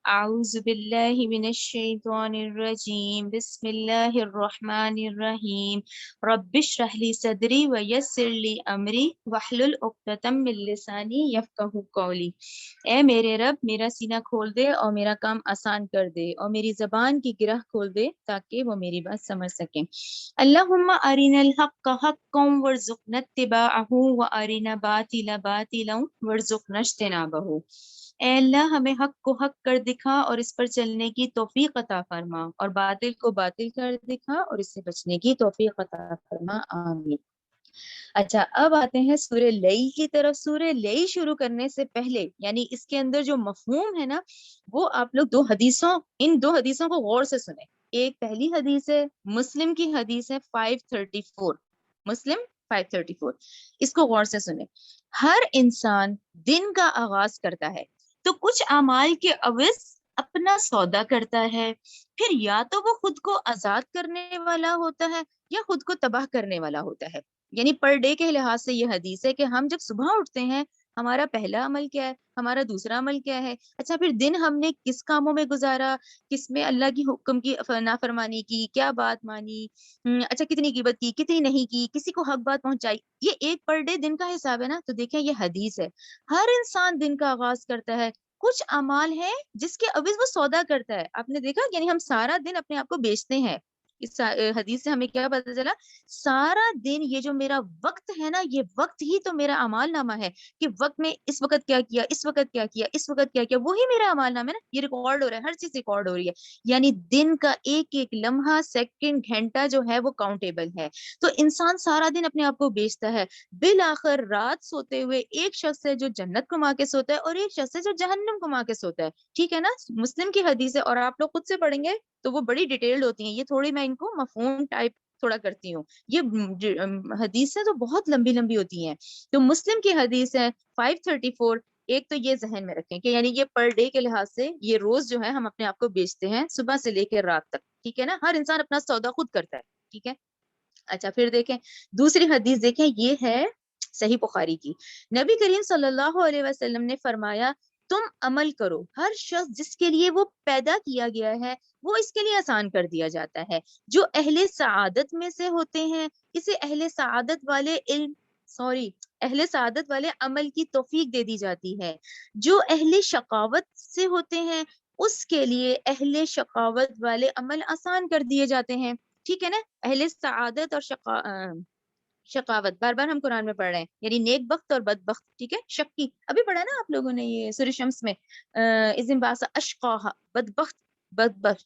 اعوذ باللہ من الشیطان الرجیم بسم اللہ الرحمن الرحیم رب اشرح لی صدری ویسر لی امری واحلل عقدۃ من لسانی یفقہوا قولی۔ اے میرے رب، میرا سینہ کھول دے اور میرا کام آسان کر دے، اور میری زبان کی گرہ کھول دے تاکہ وہ میری بات سمجھ سکیں۔ اللہم ارنا الحق حقا وارزقنا اتباعہ وارنا باطلا باطلا وارزقنا اجتنابہ۔ اے اللہ، ہمیں حق کو حق کر دکھا اور اس پر چلنے کی توفیق عطا فرما، اور باطل کو باطل کر دکھا اور اس سے بچنے کی توفیق عطا فرما، آمین۔ اچھا، اب آتے ہیں سورہ لیل کی طرف۔ سورہ لیل شروع کرنے سے پہلے، یعنی اس کے اندر جو مفہوم ہے نا، وہ آپ لوگ ان دو حدیثوں کو غور سے سنیں۔ ایک پہلی حدیث ہے، مسلم کی حدیث ہے 534، مسلم 534، اس کو غور سے سنیں۔ ہر انسان دن کا آغاز کرتا ہے تو کچھ اعمال کے عوض اپنا سودا کرتا ہے، پھر یا تو وہ خود کو آزاد کرنے والا ہوتا ہے یا خود کو تباہ کرنے والا ہوتا ہے۔ یعنی پر ڈے کے لحاظ سے یہ حدیث ہے کہ ہم جب صبح اٹھتے ہیں، ہمارا پہلا عمل کیا ہے، ہمارا دوسرا عمل کیا ہے، اچھا پھر دن ہم نے کس کاموں میں گزارا، کس میں اللہ کی حکم کی نافرمانی کی، کیا بات مانی، اچھا کتنی غیبت کی، کتنی نہیں کی، کسی کو حق بات پہنچائی، یہ ایک پر ڈے دن کا حساب ہے نا۔ تو دیکھیں یہ حدیث ہے، ہر انسان دن کا آغاز کرتا ہے، کچھ اعمال ہے جس کے عوض وہ سودا کرتا ہے۔ آپ نے دیکھا، یعنی ہم سارا دن اپنے آپ کو بیچتے ہیں۔ اس حدیث سے ہمیں کیا پتا چلا؟ سارا دن یہ جو میرا وقت ہے نا، یہ وقت ہی تو میرا اعمال نامہ ہے، کہ وقت میں اس وقت کیا کیا، اس وقت کیا کیا، اس وقت کیا کیا، وہی میرا اعمال نامہ ہے نا۔ یہ ریکارڈ ہو رہا ہے، ہر چیز ریکارڈ ہو رہی ہے، یعنی دن کا ایک ایک لمحہ، سیکنڈ، گھنٹہ جو ہے وہ کاؤنٹیبل ہے۔ تو انسان سارا دن اپنے آپ کو بیچتا ہے، بالآخر رات سوتے ہوئے ایک شخص ہے جو جنت کما کے سوتا ہے اور ایک شخص ہے جو جہنم کما کے سوتا ہے، ٹھیک ہے نا۔ مسلم کی حدیث ہے، اور آپ لوگ خود سے پڑھیں گے تو وہ بڑی ڈیٹیلڈ ہوتی ہیں، یہ تھوڑی میں ان کو مفہوم ٹائپ تھوڑا کرتی ہوں۔ یہ حدیثیں تو بہت لمبی لمبی ہوتی ہیں۔ تو مسلم کی حدیث ہے 534۔ ایک تو یہ ذہن میں رکھیں کہ یعنی یہ پر ڈے کے لحاظ سے یہ روز جو ہے ہم اپنے آپ کو بیچتے ہیں، صبح سے لے کے رات تک، ٹھیک ہے نا۔ ہر انسان اپنا سودا خود کرتا ہے، ٹھیک ہے۔ اچھا پھر دیکھیں دوسری حدیث، دیکھیں یہ ہے صحیح بخاری کی۔ نبی کریم صلی اللہ علیہ وسلم نے فرمایا، تم عمل کرو، ہر شخص جس کے لیے وہ پیدا کیا گیا ہے وہ اس کے لیے آسان کر دیا جاتا ہے۔ جو اہل سعادت میں سے ہوتے ہیں اسے اہل سعادت والے عمل کی توفیق دے دی جاتی ہے۔ جو اہل شقاوت سے ہوتے ہیں اس کے لیے اہل شقاوت والے عمل آسان کر دیے جاتے ہیں، ٹھیک ہے نا۔ اہل سعادت اور شقاوت بار بار ہم قرآن میں پڑھ رہے ہیں، یعنی نیک بخت اور بد بخت، ٹھیک ہے۔ شقی ابھی پڑھا نا آپ لوگوں نے یہ سورہ شمس میں، اذن باس اشقاها، بد بخت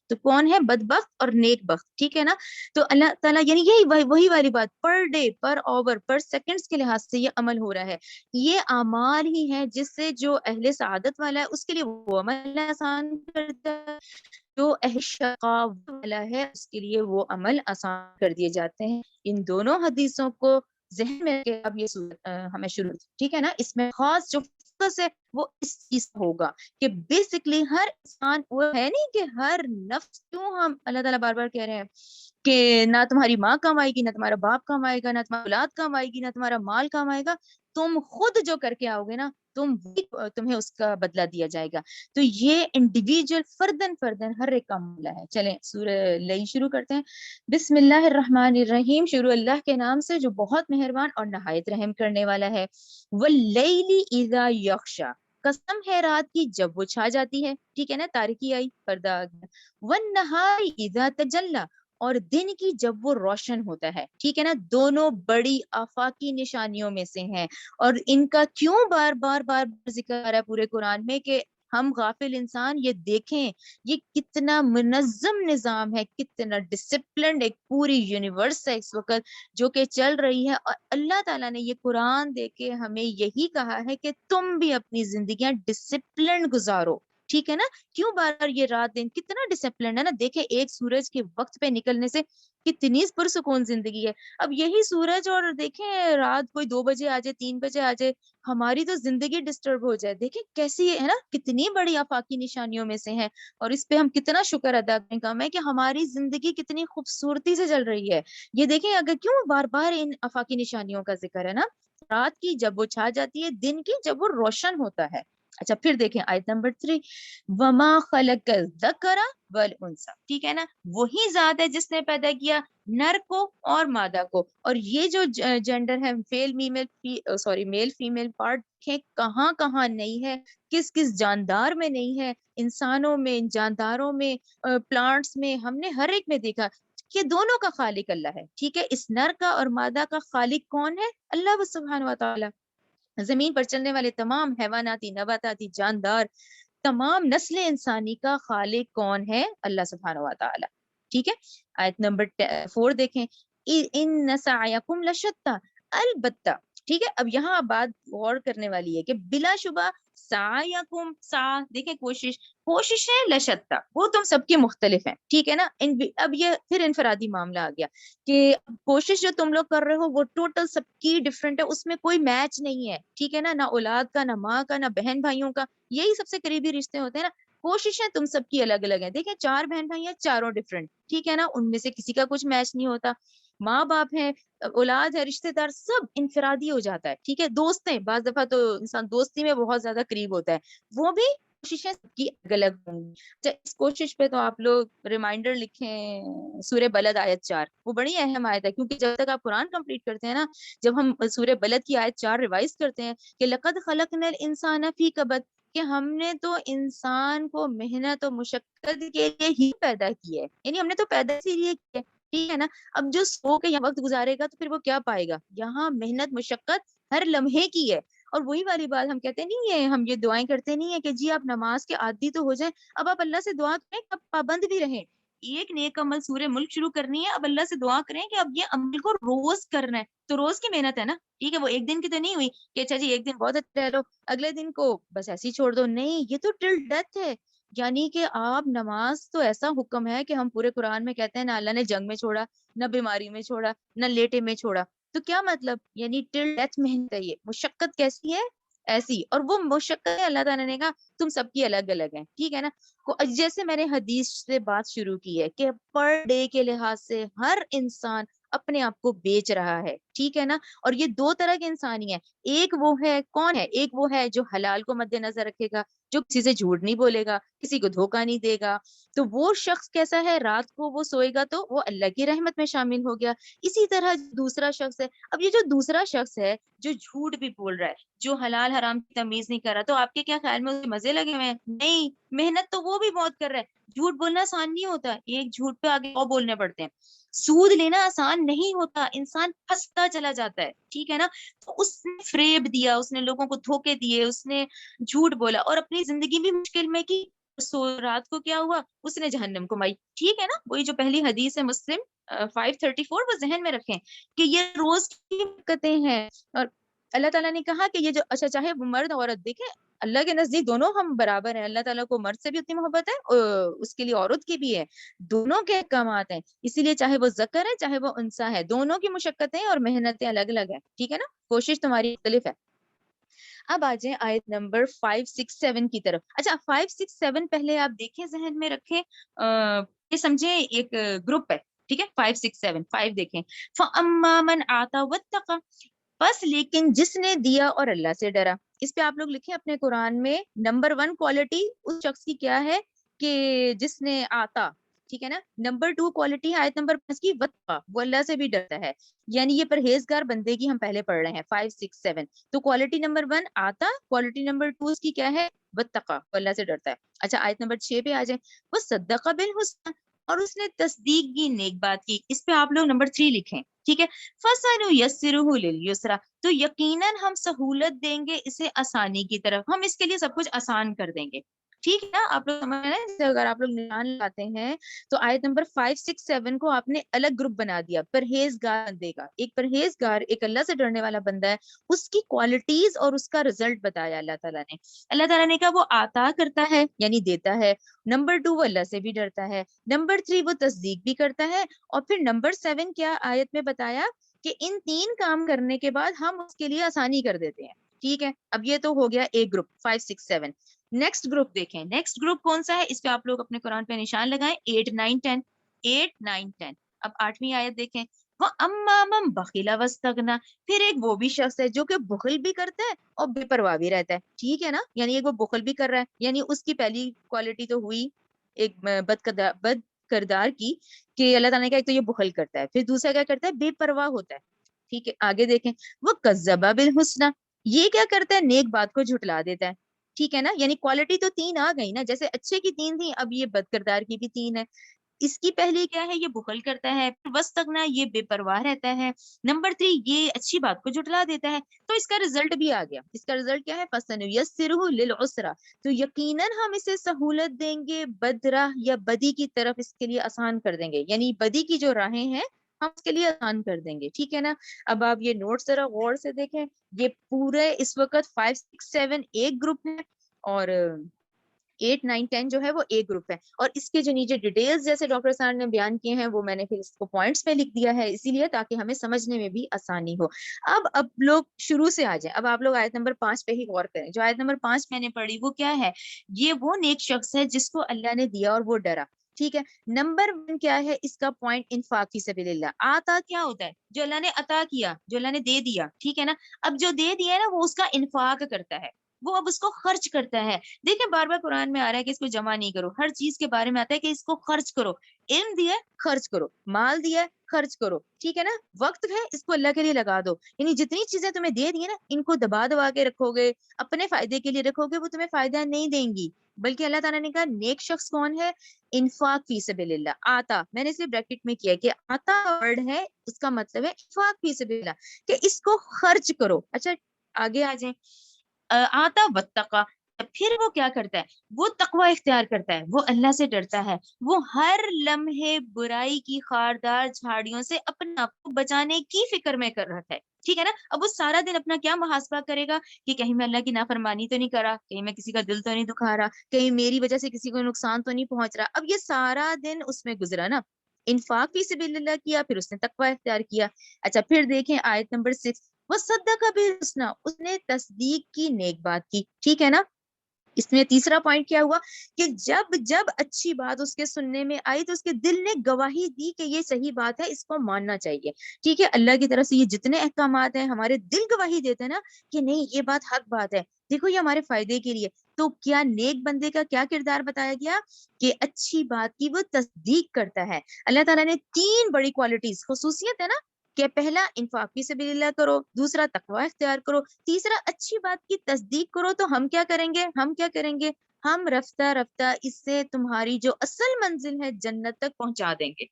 تو کون ہے؟ بد بخت اور نیک بخت، ٹھیک ہے نا۔ تو اللہ تعالیٰ یعنی یہی وہی والی بات، پر ڈے، پر آور، پر سیکنڈز کے لحاظ سے یہ عمل ہو رہا ہے۔ یہ اعمال ہی ہیں جس سے جو اہل سعادت والا ہے اس کے لیے وہ عمل آسان کرتا ہے، جو اہل شقاوت والا ہے اس کے لیے وہ عمل آسان کر دیے جاتے ہیں۔ ان دونوں حدیثوں کو ذہن میں رکھ کے اب یہ سورت ہمیں شروع، ٹھیک ہے نا۔ اس میں خاص جو فوکس ہے وہ اس چیز ہوگا کہ بیسکلی ہر انسان، وہ ہے نہیں کہ ہر نفس، کیوں ہم اللہ تعالیٰ بار بار کہہ رہے ہیں کہ نہ تمہاری ماں کام آئے گی، نہ تمہارا باپ کام آئے گا، نہ تمہاری اولاد کام آئے گی، نہ تمہارا مال کام آئے گا، تم خود جو کر کے آؤ گے نا، تمہیں اس کا بدلہ دیا جائے گا۔ تو یہ انڈیویجول فردن ہر ایک کا معاملہ ہے۔ چلیں سورہ لیل شروع کرتے ہیں۔ بسم اللہ الرحمن الرحیم، شروع اللہ کے نام سے جو بہت مہربان اور نہایت رحم کرنے والا ہے۔ واللیل اذا یغشی، قسم ہے رات کی جب وہ چھا جاتی ہے، ٹھیک ہے نا، تاریکی آئی، پردہ آ گیا۔ والنہار اذا تجلی، اور دن کی جب وہ روشن ہوتا ہے، ٹھیک ہے نا۔ دونوں بڑی آفاقی نشانیوں میں سے ہیں، اور ان کا کیوں بار بار ذکر ہے پورے قرآن میں کہ ہم غافل انسان یہ دیکھیں یہ کتنا منظم نظام ہے، کتنا ڈسپلنڈ ایک پوری یونیورس ہے اس وقت جو کہ چل رہی ہے۔ اور اللہ تعالیٰ نے یہ قرآن دے کے ہمیں یہی کہا ہے کہ تم بھی اپنی زندگیاں ڈسپلنڈ گزارو، ٹھیک ہے نا۔ کیوں بار بار یہ رات دن کتنا ڈسپلنڈ ہے نا، دیکھیں ایک سورج کے وقت پہ نکلنے سے کتنی پرسکون زندگی ہے۔ اب یہی سورج اور دیکھیں رات کوئی 2 بجے آ جائے، 3 بجے آ جائے، ہماری تو زندگی ڈسٹرب ہو جائے۔ دیکھیں کیسی ہے نا، کتنی بڑی آفاقی نشانیوں میں سے ہے، اور اس پہ ہم کتنا شکر ادا کرنے کا ہے کہ ہماری زندگی کتنی خوبصورتی سے چل رہی ہے۔ یہ دیکھیں اگر کیوں بار بار ان آفاقی نشانیوں کا ذکر ہے نا، رات کی جب وہ چھا جاتی ہے، دن کی جب وہ روشن ہوتا ہے، اچھا پھر دیکھیں آیت نمبر 3، وما خلق الذکر والانثى، ٹھیک ہے نا، وہی ذات ہے جس نے پیدا کیا نر کو اور مادہ کو. اور یہ جو جینڈر ہے میل فیمیل پارٹ کہاں کہاں نہیں ہے، کس کس جاندار میں نہیں ہے، انسانوں میں، جانداروں میں، پلانٹس میں، ہم نے ہر ایک میں دیکھا کہ دونوں کا خالق اللہ ہے. ٹھیک ہے، اس نر کا اور مادہ کا خالق کون ہے؟ اللہ سبحانہ و تعالی. زمین پر چلنے والے تمام حیواناتی، نباتاتی، جاندار، تمام نسل انسانی کا خالق کون ہے؟ اللہ سبحانہ و تعالی. ٹھیک ہے، آیت نمبر 4 دیکھیں، ان سعیکم لشتیٰ، البتہ. ٹھیک ہے، اب یہاں بات غور کرنے والی ہے کہ بلا شبہ سعیکم، دیکھیں کوششیں لشتیٰ، وہ تم سب کی مختلف ہیں. ٹھیک ہے نا، اب یہ پھر انفرادی معاملہ آ گیا کہ کوشش جو تم لوگ کر رہے ہو وہ ٹوٹل سب کی ڈفرینٹ ہے، اس میں کوئی میچ نہیں ہے. ٹھیک ہے نا، نہ اولاد کا، نہ ماں کا، نہ بہن بھائیوں کا، یہی سب سے قریبی رشتے ہوتے ہیں نا. کوششیں تم سب کی الگ الگ ہیں. دیکھیں 4 بہن بھائی ہیں، چاروں ڈفرینٹ. ٹھیک ہے نا، ان میں سے کسی کا کچھ میچ نہیں ہوتا. ماں باپ ہیں، اولاد ہے، رشتے دار، سب انفرادی ہو جاتا ہے. ٹھیک ہے، دوست ہیں، بعض دفعہ تو انسان دوستی میں بہت زیادہ قریب ہوتا ہے، وہ بھی کوششیں سب کی الگ الگ ہوں گی. اس کوشش پہ تو آپ لوگ ریمائنڈر لکھیں سورہ بلد آیت 4، وہ بڑی اہم آیت ہے، کیونکہ جب تک آپ قرآن کمپلیٹ کرتے ہیں نا، جب ہم سورہ بلد کی آیت 4 ریوائز کرتے ہیں کہ لقد خلقنا الانسان فی کبد، کہ ہم نے تو انسان کو محنت و مشقت کے لیے ہی پیدا کی ہے، یعنی ہم نے تو پیدا اسی لیے کی ہے. ٹھیک ہے نا، اب جو سو کے یہاں وقت گزارے گا تو پھر وہ کیا پائے گا؟ یہاں محنت مشقت ہر لمحے کی ہے. اور وہی والی بات ہم کہتے نہیں ہے، ہم یہ دعائیں کرتے نہیں ہے کہ جی آپ نماز کے عادی تو ہو جائیں، اب آپ اللہ سے دعا کریں کہ آپ پابند بھی رہیں. ایک نیک عمل سورہ ملک شروع کرنی ہے، اب اللہ سے دعا کریں کہ اب یہ عمل کو روز کرنا ہے. تو روز کی محنت ہے نا. ٹھیک ہے، وہ ایک دن کی تو نہیں ہوئی کہ اچھا جی ایک دن بہت اچھا رہ لو، اگلے دن کو بس ایسے ہی چھوڑ دو. نہیں، یہ تو ٹل ڈیتھ ہے. یعنی کہ آپ نماز تو ایسا حکم ہے کہ ہم پورے قرآن میں کہتے ہیں نہ اللہ نے جنگ میں چھوڑا، نہ بیماری میں چھوڑا، نہ لیٹے میں چھوڑا. تو کیا مطلب؟ یعنی ٹل ڈیتھ محنت ہے. یہ مشقت کیسی ہے؟ ایسی. اور وہ مشقت اللہ تعالیٰ نے کہا تم سب کی الگ الگ ہیں. ٹھیک ہے نا، جیسے میں نے حدیث سے بات شروع کی ہے کہ پر ڈے کے لحاظ سے ہر انسان اپنے آپ کو بیچ رہا ہے. ٹھیک ہے نا، اور یہ 2 طرح کے انسان ہی ہیں. ایک وہ ہے، کون ہے؟ ایک وہ ہے جو حلال کو مد نظر رکھے گا، جو کسی سے جھوٹ نہیں بولے گا، کسی کو دھوکہ نہیں دے گا. تو وہ شخص کیسا ہے؟ رات کو وہ سوئے گا تو وہ اللہ کی رحمت میں شامل ہو گیا. اسی طرح دوسرا شخص ہے. اب یہ جو دوسرا شخص ہے جو جھوٹ بھی بول رہا ہے، جو حلال حرام کی تمیز نہیں کر رہا، تو آپ کے کیا خیال میں اسے مزے لگے ہوئے ہیں؟ نہیں، محنت تو وہ بھی بہت کر رہا ہے. جھوٹ بولنا آسان نہیں ہوتا، ایک جھوٹ پہ آگے اور بولنے پڑتے ہیں. سود لینا آسان نہیں ہوتا، انسان پھنستا چلا جاتا ہے. ٹھیک ہے نا، تو اس نے فریب دیا، اس نے لوگوں کو دھوکے دیے، اس نے جھوٹ بولا اور اپنی زندگی بھی مشکل میں کی. رات کو کیا ہوا؟ اس نے جہنم کمائی. ٹھیک ہے نا، وہی جو پہلی حدیث ہے مسلم 534، وہ ذہن میں رکھیں کہ یہ روز کی دقتیں ہیں. اور اللہ تعالیٰ نے کہا کہ یہ جو اچھا چاہے وہ مرد عورت، دیکھیں اللہ کے نزدیک دونوں ہم برابر ہیں. اللہ تعالیٰ کو مرد سے بھی اتنی محبت ہے اور اس کے لیے عورت کی بھی ہے. دونوں کے احکامات ہیں، اسی لیے چاہے وہ ذکر ہے چاہے وہ انثیٰ ہے، دونوں کی مشقتیں اور محنتیں الگ الگ ہیں. ٹھیک ہے نا، کوشش تمہاری مختلف ہے. اب آ جائیں آیت نمبر 5، 6، 7 کی طرف. اچھا 5، 6، 7 پہلے آپ دیکھیں، ذہن میں رکھیں، یہ سمجھیں ایک گروپ ہے. ٹھیک ہے، 5، 6، 7. 5 دیکھیں، فَأَمَّا مَنْ آتَى وَاتَّقَى، بس لیکن جس نے دیا اور اللہ سے ڈرا. اس پہ آپ لوگ لکھیں اپنے قرآن میں نمبر 1 کوالٹی اس شخص کی کیا ہے کہ جس نے آتا. ٹھیک ہے نا، نمبر 2 کوالٹی آیت نمبر 5 کی وتقا، وہ اللہ سے بھی ڈرتا ہے. یعنی یہ پرہیزگار بندے کی ہم پہلے پڑھ رہے ہیں 5، 6، 7. تو کوالٹی نمبر 1 آتا، کوالٹی نمبر 2 اس کی کیا ہے؟ وتقا، وہ اللہ سے ڈرتا ہے. اچھا آیت نمبر 6 پہ آ جائیں، وہ صدق بالحسنى، اور اس نے تصدیق کی، نیک بات کی. اس پہ آپ لوگ نمبر 3 لکھیں. ٹھیک ہے، فَسَنُيَسِّرُهُ لِلْيُسْرَى، تو یقیناً ہم سہولت دیں گے اسے آسانی کی طرف، ہم اس کے لیے سب کچھ آسان کر دیں گے. ٹھیک ہے نا، آپ لوگ سمجھ رہے ہیں؟ اگر آپ لوگ نشان لاتے ہیں تو آیت نمبر 5، 6، 7 کو آپ نے الگ گروپ بنا دیا، پرہیزگار بندے کا. ایک پرہیزگار، ایک اللہ سے ڈرنے والا بندہ ہے، اس کی کوالٹیز اور اس کا رزلٹ بتایا اللہ تعالیٰ نے. اللہ تعالیٰ نے کہا وہ عطا کرتا ہے یعنی دیتا ہے. نمبر 2 وہ اللہ سے بھی ڈرتا ہے. نمبر 3 وہ تصدیق بھی کرتا ہے. اور پھر نمبر 7 کیا آیت میں بتایا کہ ان 3 کام کرنے کے بعد ہم اس کے لیے آسانی کر دیتے ہیں. ٹھیک ہے، اب یہ تو ہو گیا ایک گروپ 5، 6، 7. نیکسٹ گروپ دیکھیں، نیکسٹ گروپ کون سا ہے؟ اس پہ آپ لوگ اپنے قرآن پہ نشان لگائیں. 8، 9، 10. 8، 9، 10. اب 8ویں آیت دیکھیں، وہ اما من بخیل واستغنا، پھر ایک وہ بھی شخص ہے جو کہ بخل بھی کرتا ہے اور بے پرواہ بھی رہتا ہے، ٹھیک ہے نا، یعنی ایک وہ بخل بھی کر رہا ہے، یعنی اس کی پہلی کوالٹی تو ہوئی ایک بد کردار کی کہ اللہ تعالیٰ نے کہا ایک تو یہ بخل کرتا ہے، پھر دوسرا کیا کرتا ہے، بے پرواہ ہوتا ہے، ٹھیک ہے، آگے دیکھیں وہ کذبا بالحسنی، یہ کیا کرتا ہے، نیک بات کو جھٹلا دیتا ہے، ٹھیک ہے نا، یعنی کوالٹی تو 3 آ گئی نا، جیسے اچھے کی 3 تھی، اب یہ بد کردار کی بھی 3 ہے، اس کی پہلی کیا ہے، یہ بخل کرتا ہے، پھر واستغنا یہ بے پرواہ رہتا ہے، نمبر 3 یہ اچھی بات کو جھٹلا دیتا ہے، تو اس کا رزلٹ بھی آ گیا، اس کا رزلٹ کیا ہے، فَسَنُيَسِّرُهُ لِلْعُسْرَىٰ، تو یقیناً ہم اسے سہولت دیں گے بد راہ یا بدی کی طرف، اس کے لیے آسان کر دیں گے، یعنی بدی کی جو راہیں ہیں ہم اس کے لیے آسان کر دیں گے، ٹھیک ہے نا۔ اب آپ یہ نوٹ ذرا غور سے دیکھیں، یہ پورے اس وقت 5 6 7 ایک گروپ ہے اور 8 9 10 جو ہے وہ ایک گروپ ہے، اور اس کے جو نیچے ڈیٹیلز جیسے ڈاکٹر صاحب نے بیان کیے ہیں وہ میں نے پھر اس کو پوائنٹس میں لکھ دیا ہے، اسی لیے تاکہ ہمیں سمجھنے میں بھی آسانی ہو۔ اب لوگ شروع سے آ جائیں، اب آپ لوگ آیت نمبر 5 پہ ہی غور کریں، جو آیت نمبر 5 میں نے پڑھی وہ کیا ہے، یہ وہ نیک شخص ہے جس کو اللہ نے دیا اور وہ ڈرا، ٹھیک ہے۔ نمبر 1 کیا ہے اس کا پوائنٹ، انفاق فی سبیل اللہ، آتا کیا ہوتا ہے، جو اللہ نے عطا کیا، جو اللہ نے دے دیا، ٹھیک ہے نا، اب جو دے دیا ہے نا وہ اس کا انفاق کرتا ہے، وہ اب اس کو خرچ کرتا ہے، دیکھیں بار بار قرآن میں آ رہا ہے کہ اس کو جمع نہیں کرو، ہر چیز کے بارے میں آتا ہے کہ اس کو خرچ کرو، علم دیا ہے خرچ کرو، مال دیا ہے خرچ کرو، ٹھیک ہے نا، وقت ہے اس کو اللہ کے لیے لگا دو، یعنی جتنی چیزیں تمہیں دے دی ہیں نا ان کو دبا دبا کے رکھو گے، اپنے فائدے کے لیے رکھو گے، وہ تمہیں فائدہ نہیں دیں گی، بلکہ اللہ تعالیٰ نے کہا نیک شخص کون ہے، انفاق فی سبیل اللہ، آتا، میں نے اسے بریکٹ میں کیا کہ آتا ورڈ ہے اس کا مطلب ہے انفاق فی سبیل اللہ، کہ اس کو خرچ کرو۔ اچھا آگے آ جائیں، آتا واتقا، پھر وہ کیا کرتا ہے، وہ تقوی اختیار کرتا ہے، وہ اللہ سے ڈرتا ہے، وہ ہر لمحے برائی کی خاردار جھاڑیوں سے اپنے آپ کو بچانے کی فکر میں کر رہا ہے، ٹھیک ہے نا، اب وہ سارا دن اپنا کیا محاسبہ کرے گا کہ کہیں میں اللہ کی نافرمانی تو نہیں کرا، کہیں میں کسی کا دل تو نہیں دکھا رہا، کہیں میری وجہ سے کسی کو نقصان تو نہیں پہنچ رہا، اب یہ سارا دن اس میں گزرا نا، انفاق فی سبیل اللہ کیا، پھر اس نے تقوی اختیار کیا۔ اچھا پھر دیکھیں آیت نمبر 6، وہ صدقہ بالحسنی، اس نے تصدیق کی، نیک بات کی، ٹھیک ہے نا، اس میں تیسرا پوائنٹ کیا ہوا کہ جب جب اچھی بات اس کے سننے میں آئی تو اس کے دل نے گواہی دی کہ یہ صحیح بات ہے، اس کو ماننا چاہیے، ٹھیک ہے، اللہ کی طرف سے یہ جتنے احکامات ہیں ہمارے دل گواہی دیتے ہیں نا کہ نہیں یہ بات حق بات ہے، دیکھو یہ ہمارے فائدے کے لیے، تو کیا نیک بندے کا کیا کردار بتایا گیا کہ اچھی بات کی وہ تصدیق کرتا ہے۔ اللہ تعالیٰ نے 3 بڑی کوالٹیز، خصوصیت ہے نا، کہ پہلا انفاق فی سبیل اللہ کرو، دوسرا تقوی اختیار کرو، تیسرا اچھی بات کی تصدیق کرو، تو ہم کیا کریں گے، ہم کیا کریں گے، ہم رفتہ رفتہ اس سے تمہاری جو اصل منزل ہے جنت تک پہنچا دیں گے،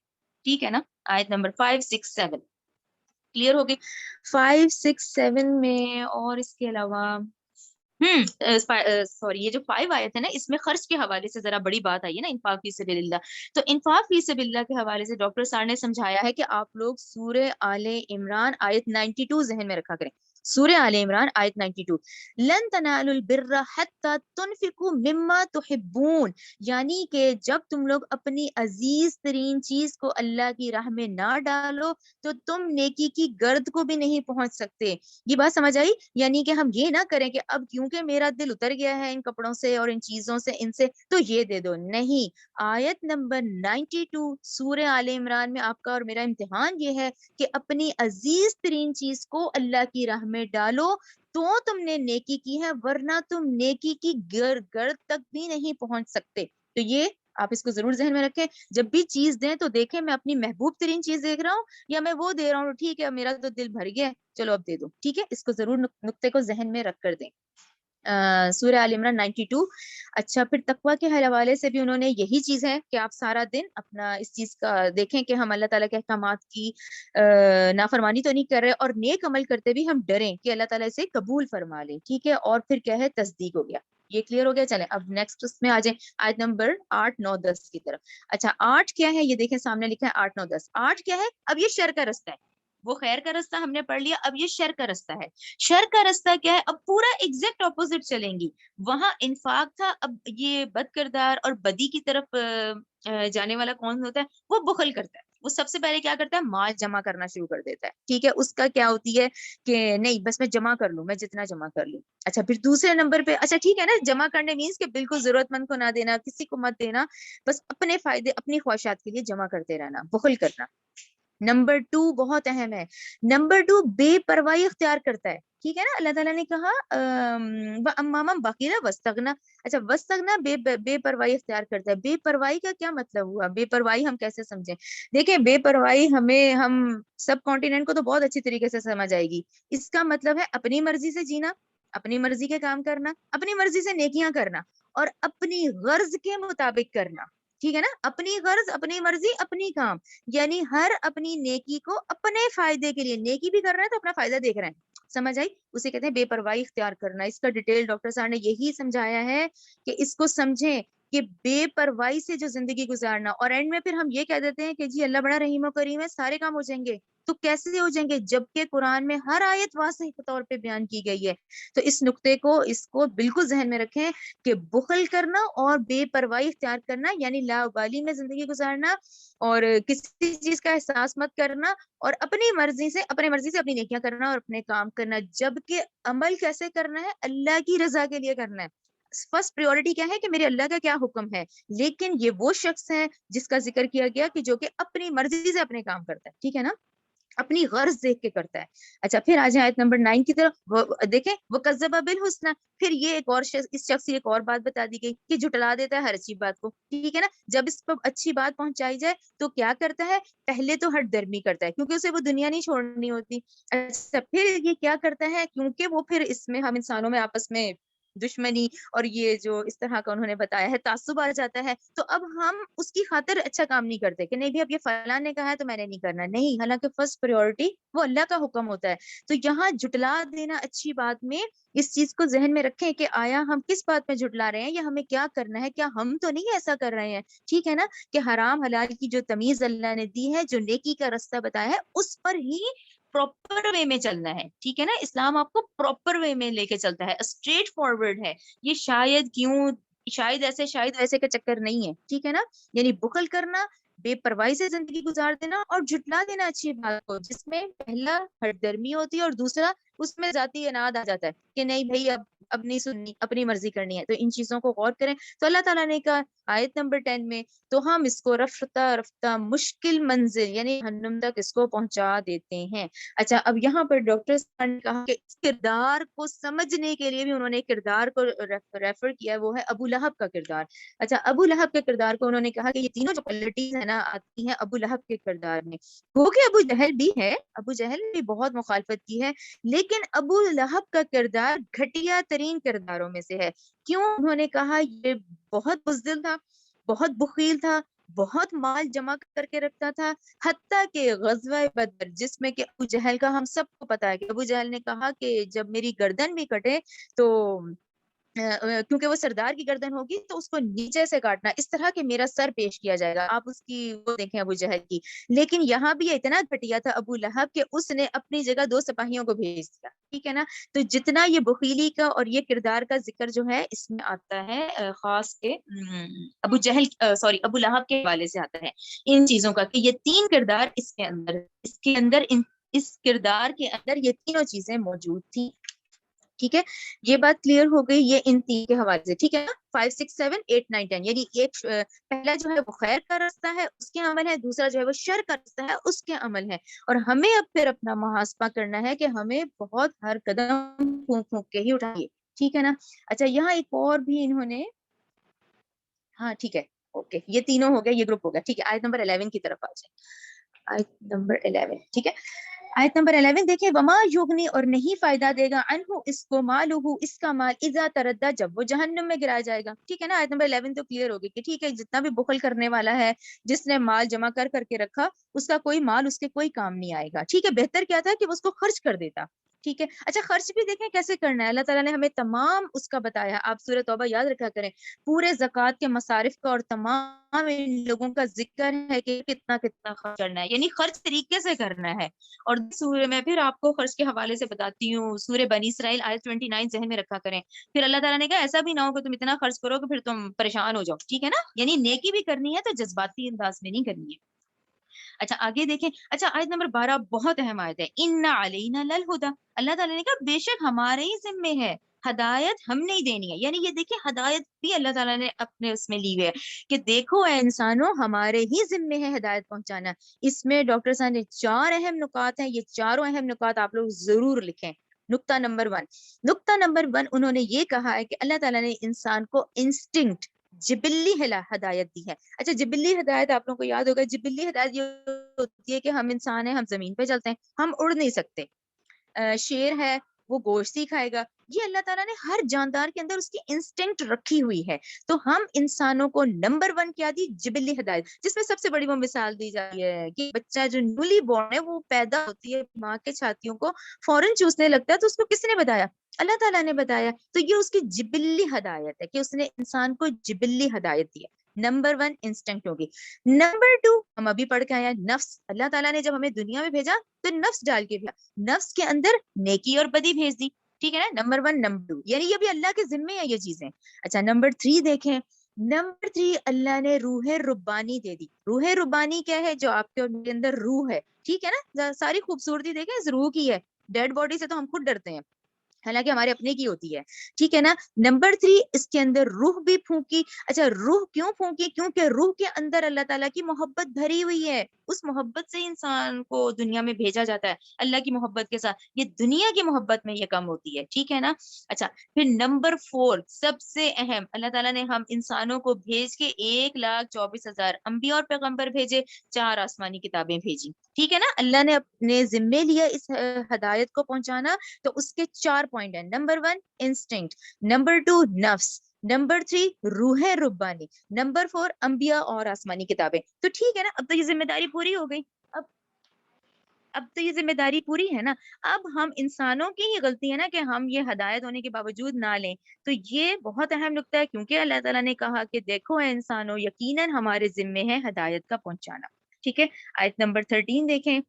ٹھیک ہے نا۔ آیت نمبر 5 6 7 کلیئر ہوگی، 5 6 7 میں، اور اس کے علاوہ سوری، یہ جو 5 آیت ہے نا اس میں خرچ کے حوالے سے ذرا بڑی بات آئی ہے نا، انفاق فی سبیل اللہ، تو انفاق فی سبیل اللہ کے حوالے سے ڈاکٹر صاحب نے سمجھایا ہے کہ آپ لوگ سورہ آل عمران آیت 92 ذہن میں رکھا کریں، سورہ آل عمران آیت 92، لن تنالوا البر حتى تنفقوا مما تحبون، یعنی کہ جب تم لوگ اپنی عزیز ترین چیز کو اللہ کی راہ میں نہ ڈالو تو تم نیکی کی گرد کو بھی نہیں پہنچ سکتے، یہ بات سمجھ آئی، یعنی کہ ہم یہ نہ کریں کہ اب کیونکہ میرا دل اتر گیا ہے ان کپڑوں سے اور ان چیزوں سے، ان سے تو یہ دے دو، نہیں، آیت نمبر 92 سورہ آل عمران میں آپ کا اور میرا امتحان یہ ہے کہ اپنی عزیز ترین چیز کو اللہ کی راہ میں ڈالو تو تم نے نیکی کی ہے، ورنہ تم نیکی کی گرد تک بھی نہیں پہنچ سکتے، تو یہ آپ اس کو ضرور ذہن میں رکھیں، جب بھی چیز دیں تو دیکھیں میں اپنی محبوب ترین چیز دیکھ رہا ہوں یا میں وہ دے رہا ہوں، ٹھیک ہے میرا تو دل بھر گیا ہے چلو اب دے دو، ٹھیک ہے، اس کو ضرور نقطے کو ذہن میں رکھ کر دیں۔ سورہ آل عمران 92۔ اچھا پھر تقوی کے حوالے سے بھی انہوں نے یہی چیز ہے کہ آپ سارا دن اپنا اس چیز کا دیکھیں کہ ہم اللہ تعالیٰ کے احکامات کی نافرمانی تو نہیں کر رہے، اور نیک عمل کرتے بھی ہم ڈریں کہ اللہ تعالیٰ اسے قبول فرما لے، ٹھیک ہے، اور پھر کیا ہے، تصدیق ہو گیا، یہ کلیئر ہو گیا، چلیں اب نیکسٹ اس میں آ جائیں آیت نمبر 8 9 10 کی طرف۔ اچھا 8 کیا ہے، یہ دیکھیں سامنے لکھا ہے 8 9 10، 8 کیا ہے، اب یہ شر کا رستہ ہے، وہ خیر کا رستہ ہم نے پڑھ لیا، اب یہ شر کا رستہ ہے، شر کا رستہ کیا ہے، اب پورا ایگزیکٹ اپوزٹ چلیں گی، وہاں انفاق تھا، اب یہ بد کردار اور بدی کی طرف جانے والا کون ہوتا ہے، وہ بخل کرتا ہے، وہ سب سے پہلے کیا کرتا ہے، مال جمع کرنا شروع کر دیتا ہے، ٹھیک ہے، اس کا کیا ہوتی ہے کہ نہیں بس میں جمع کر لوں، میں جتنا جمع کر لوں۔ اچھا پھر دوسرے نمبر پہ، اچھا ٹھیک ہے نا، جمع کرنے مینس کہ بالکل ضرورت مند کو نہ دینا، کسی کو مت دینا، بس اپنے فائدے اپنی خواہشات کے لیے جمع کرتے رہنا، بخل کرنا۔ نمبر 2 بہت اہم ہے. نمبر 2 بے پرواہی اختیار کرتا ہے. ٹھیک ہے نا, اللہ تعالیٰ نے کہا امام بقیرہ وستغنا. اچھا وستغنا بے پرواہی اختیار کرتا ہے. بے پرواہی کا کیا مطلب ہوا؟ بے پرواہی ہم کیسے سمجھیں؟ دیکھیں بے پرواہی ہم سب کانٹیننٹ کو تو بہت اچھی طریقے سے سمجھ آئے گی. اس کا مطلب ہے اپنی مرضی سے جینا, اپنی مرضی کے کام کرنا, اپنی مرضی سے نیکیاں کرنا اور اپنی غرض کے مطابق کرنا. ٹھیک ہے نا, اپنی غرض, اپنی مرضی, اپنی کام, یعنی ہر اپنی نیکی کو اپنے فائدے کے لیے, نیکی بھی کر رہے ہیں تو اپنا فائدہ دیکھ رہے ہیں. سمجھ آئی؟ اسے کہتے ہیں بے پرواہی اختیار کرنا. اس کا ڈیٹیل ڈاکٹر صاحب نے یہی سمجھایا ہے کہ اس کو سمجھیں کہ بے پرواہی سے جو زندگی گزارنا, اور اینڈ میں پھر ہم یہ کہہ دیتے ہیں کہ جی اللہ بڑا رحیم و کریم ہے, سارے کام ہو جائیں گے. تو کیسے ہو جائیں گے جبکہ قرآن میں ہر آیت واضح طور پہ بیان کی گئی ہے. تو اس نقطے کو, اس کو بالکل ذہن میں رکھیں کہ بخل کرنا اور بے پرواہی اختیار کرنا یعنی لاابالی میں زندگی گزارنا اور کسی چیز کا احساس مت کرنا اور اپنی مرضی سے اپنی نیکیاں کرنا اور اپنے کام کرنا, جبکہ عمل کیسے کرنا ہے؟ اللہ کی رضا کے لیے کرنا ہے. فرسٹ پریورٹی کیا ہے کہ میرے اللہ کا کیا حکم ہے. لیکن یہ وہ شخص ہے جس کا ذکر کیا گیا کہ جو کہ اپنی مرضی سے اپنے کام کرتا ہے. ٹھیک ہے نا, اپنی غرض دیکھ کے کرتا ہے. اچھا پھر آ جائیں آیت نمبر 9 کی طرف. دیکھیں وہ کذب بالحسنی. پھر یہ ایک اور اس شخص کی ایک اور بات بتا دی گئی کہ جھٹلا دیتا ہے ہر اچھی بات کو. ٹھیک ہے نا, جب اس کو اچھی بات پہنچائی جائے تو کیا کرتا ہے؟ پہلے تو ہٹ درمی کرتا ہے کیونکہ اسے وہ دنیا نہیں چھوڑنی ہوتی. اچھا پھر یہ کیا کرتا ہے؟ کیونکہ وہ پھر اس میں ہم انسانوں میں آپس میں دشمنی اور یہ جو اس طرح کا انہوں نے بتایا ہے تعصب آ جاتا ہے, تو اب ہم اس کی خاطر اچھا کام نہیں کرتے کہ نہیں بھی اب یہ فلاں نے کہا ہے تو میں نے نہیں کرنا. نہیں, حالانکہ فرسٹ پریورٹی وہ اللہ کا حکم ہوتا ہے. تو یہاں جھٹلا دینا اچھی بات میں, اس چیز کو ذہن میں رکھیں کہ آیا ہم کس بات میں جھٹلا رہے ہیں یا ہمیں کیا کرنا ہے. کیا ہم تو نہیں ایسا کر رہے ہیں؟ ٹھیک ہے نا, کہ حرام حلال کی جو تمیز اللہ نے دی ہے, جو نیکی کا راستہ بتایا ہے, اس پر ہی پراپر وے میں چلنا ہے. ٹھیک ہے نا, اسلام آپ کو پراپر وے میں لے کے چلتا ہے, اسٹریٹ فارورڈ ہے. یہ شاید کیوں, شاید ایسے شاید ویسے کا چکر نہیں ہے. ٹھیک ہے نا, یعنی بخل کرنا, بے پرواہی سے زندگی گزار دینا اور جھٹلا دینا اچھی بات کو, جس میں پہلا ہٹ درمی ہوتی ہے اور دوسرا اس میں ذاتی اناد آ جاتا ہے کہ نہیں بھائی اب نہیں سننی, اپنی مرضی کرنی ہے. تو ان چیزوں کو غور کریں. تو اللہ تعالیٰ نے کہا آیت نمبر 10 میں, تو ہم اس کو رفتہ رفتہ مشکل منزل یعنی جہنم تک اس کو پہنچا دیتے ہیں. اچھا اب یہاں پر ڈاکٹر نے کہا کہ اس کردار کو سمجھنے کے لیے بھی انہوں نے کردار کو ریفر کیا, وہ ہے ابو لہب کا کردار. اچھا ابو لہب کے کردار کو انہوں نے کہا کہ یہ تینوں جو کوالٹیز ہیں نا آتی ہیں ابو لہب کے کردار میں. وہ کہ ابو جہل بھی ہے, ابو جہل بھی بہت مخالفت کی ہے, لیکن ابو لہب کا کردار گھٹیا ترین کرداروں میں سے ہے. کیوں؟ انہوں نے کہا یہ بہت بزدل تھا, بہت بخیل تھا, بہت مال جمع کر کے رکھتا تھا, حتیٰ کہ غزوہ بدر جس میں کہ ابو جہل کا ہم سب کو پتا ہے کہ ابو جہل نے کہا کہ جب میری گردن بھی کٹے تو کیونکہ وہ سردار کی گردن ہوگی تو اس کو نیچے سے کاٹنا, اس طرح کہ میرا سر پیش کیا جائے گا. آپ اس کی وہ دیکھیں ابو جہل کی. لیکن یہاں بھی اتنا گھٹیا تھا ابو لہب کہ اس نے اپنی جگہ 2 سپاہیوں کو بھیج دیا. ٹھیک ہے نا, تو جتنا یہ بخیلی کا اور یہ کردار کا ذکر جو ہے اس میں آتا ہے خاص کے ابو جہل ابو لہب کے حوالے سے آتا ہے ان چیزوں کا, کہ یہ 3 کردار اس کردار کے اندر یہ تینوں چیزیں موجود تھیں. ٹھیک ہے, یہ بات کلیئر ہو گئی یہ ان 3 کے حوالے سے. ٹھیک ہے نا, 5 6 7 8 9 10 یعنی ایک پہلا جو ہے وہ خیر کا راستہ ہے اس کے عمل ہے, دوسرا جو ہے وہ شر کا راستہ ہے اس کے عمل ہے, اور ہمیں اب پھر اپنا محاسبہ کرنا ہے کہ ہمیں بہت ہر قدم پھونک پھونک کے ہی اٹھائیے. ٹھیک ہے نا. اچھا یہاں ایک اور بھی انہوں نے, ہاں ٹھیک ہے اوکے, یہ تینوں ہو گیا, یہ گروپ ہو گیا. ٹھیک ہے, آیت نمبر 11 کی طرف آ جائیں. آیت نمبر 11 ٹھیک ہے, آیت نمبر 11 دیکھیں, وما یغنی اور نہیں فائدہ دے گا عنہ اس کو مالہ اس کا مال اذا تردہ جب وہ جہنم میں گرایا جائے گا. ٹھیک ہے نا, آیت نمبر 11 تو کلیئر ہوگی کہ ٹھیک ہے جتنا بھی بخل کرنے والا ہے, جس نے مال جمع کر کے رکھا, اس کا کوئی مال اس کے کوئی کام نہیں آئے گا. ٹھیک ہے, بہتر کیا تھا کہ وہ اس کو خرچ کر دیتا. ٹھیک ہے, اچھا خرچ بھی دیکھیں کیسے کرنا ہے, اللہ تعالیٰ نے ہمیں تمام اس کا بتایا. آپ سورہ توبہ یاد رکھا کریں, پورے زکوٰۃ کے مصارف کا اور تمام ان لوگوں کا ذکر ہے کہ کتنا کتنا خرچ کرنا ہے, یعنی خرچ طریقے سے کرنا ہے. اور سورہ میں پھر آپ کو خرچ کے حوالے سے بتاتی ہوں, سورہ بنی اسرائیل آیت 29 ذہن میں رکھا کریں. پھر اللہ تعالیٰ نے کہا ایسا بھی نہ ہو کہ تم اتنا خرچ کرو کہ پھر تم پریشان ہو جاؤ. ٹھیک ہے نا, یعنی نیکی بھی کرنی ہے تو جذباتی انداز میں نہیں کرنی ہے. اچھا آگے دیکھیں, اچھا آیت نمبر 12 بہت اہم آیت ہے, ان علینا للہدی. اللہ تعالیٰ نے کہا بے شک ہمارے ہی ذمے ہے, ہدایت ہم نہیں دینی ہے. یعنی یہ دیکھیں ہدایت بھی اللہ تعالیٰ نے اپنے اس میں لی ہوئی ہے کہ دیکھو اے انسانوں ہمارے ہی ذمے ہے ہدایت پہنچانا. اس میں ڈاکٹر صاحب نے 4 اہم نکات ہیں, یہ چاروں اہم نکات آپ لوگ ضرور لکھیں. نقطہ نمبر 1, نقطہ نمبر 1 انہوں نے یہ کہا ہے کہ اللہ تعالیٰ نے انسان کو انسٹنکٹ جبلی ہدایت دی ہے. اچھا جبلی ہدایت آپ لوگوں کو یاد ہوگا, جبلی ہدایت یہ ہوتی ہے کہ ہم انسان ہیں, ہم زمین پہ چلتے ہیں, ہم اڑ نہیں سکتے. شیر ہے وہ گوشت ہی کھائے گا, یہ اللہ تعالیٰ نے ہر جاندار کے اندر اس کی انسٹنکٹ رکھی ہوئی ہے. تو ہم انسانوں کو نمبر 1 کیا دی, جبلی ہدایت, جس میں سب سے بڑی وہ مثال دی جاتی ہے کہ بچہ جو نیولی بورن ہے وہ پیدا ہوتی ہے ماں کے چھاتیوں کو فوراً چوسنے لگتا ہے, تو اس کو کس نے بتایا؟ اللہ تعالیٰ نے بتایا. تو یہ اس کی جبلی ہدایت ہے کہ اس نے انسان کو جبلی ہدایت دی ہے. نمبر 1 انسٹنکٹ ہوگی. نمبر 2 ہم ابھی پڑھ کے آئے نفس. اللہ تعالیٰ نے جب ہمیں دنیا میں بھیجا تو نفس ڈال کے بھیجا, نفس کے اندر نیکی اور بدی بھیج دی. ٹھیک ہے نا, نمبر 1 نمبر 2 یعنی یہ بھی اللہ کے ذمے ہے یہ چیزیں. اچھا نمبر 3 دیکھیں, نمبر 3 اللہ نے روح ربانی دے دی. روح ربانی کیا ہے؟ جو آپ کے اندر روح ہے. ٹھیک ہے نا, ساری خوبصورتی دیکھیں اس روح کی ہے. ڈیڈ باڈی سے تو ہم خود ڈرتے ہیں, حالانکہ ہمارے اپنے کی ہوتی ہے. ٹھیک ہے نا. نمبر 3 اس کے اندر روح بھی پھونکی. اچھا روح کیوں پھونکی؟ کیونکہ روح کے اندر اللہ تعالیٰ کی محبت بھری ہوئی ہے. اس محبت سے انسان کو دنیا میں بھیجا جاتا ہے, اللہ کی محبت کے ساتھ. یہ دنیا کی محبت میں یہ کم ہوتی ہے. ٹھیک ہے نا. اچھا پھر نمبر 4 سب سے اہم, اللہ تعالیٰ نے ہم انسانوں کو بھیج کے 1,24,000 انبیاء اور پیغمبر بھیجے, 4 آسمانی کتابیں بھیجی. ٹھیک ہے نا. اللہ نے اپنے ذمے لیا اس ہدایت کو پہنچانا. تو اس کے 4 پوائنٹ ہیں. نمبر 1 انسٹنکٹ, نمبر 2 نفس, نمبر 3 روح ربانی, نمبر 4 انبیاء اور آسمانی کتابیں. تو ٹھیک ہے نا, اب تو یہ ذمہ داری پوری ہو گئی. اب تو یہ ذمہ داری پوری ہے نا. اب ہم انسانوں کی ہی غلطی ہے نا کہ ہم یہ ہدایت ہونے کے باوجود نہ لیں. تو یہ بہت اہم نقطہ ہے, کیونکہ اللہ تعالیٰ نے کہا کہ دیکھو اے انسانوں یقیناً ہمارے ذمے ہے ہدایت کا پہنچانا. ٹھیک ہے. آیت نمبر 13 دیکھیں,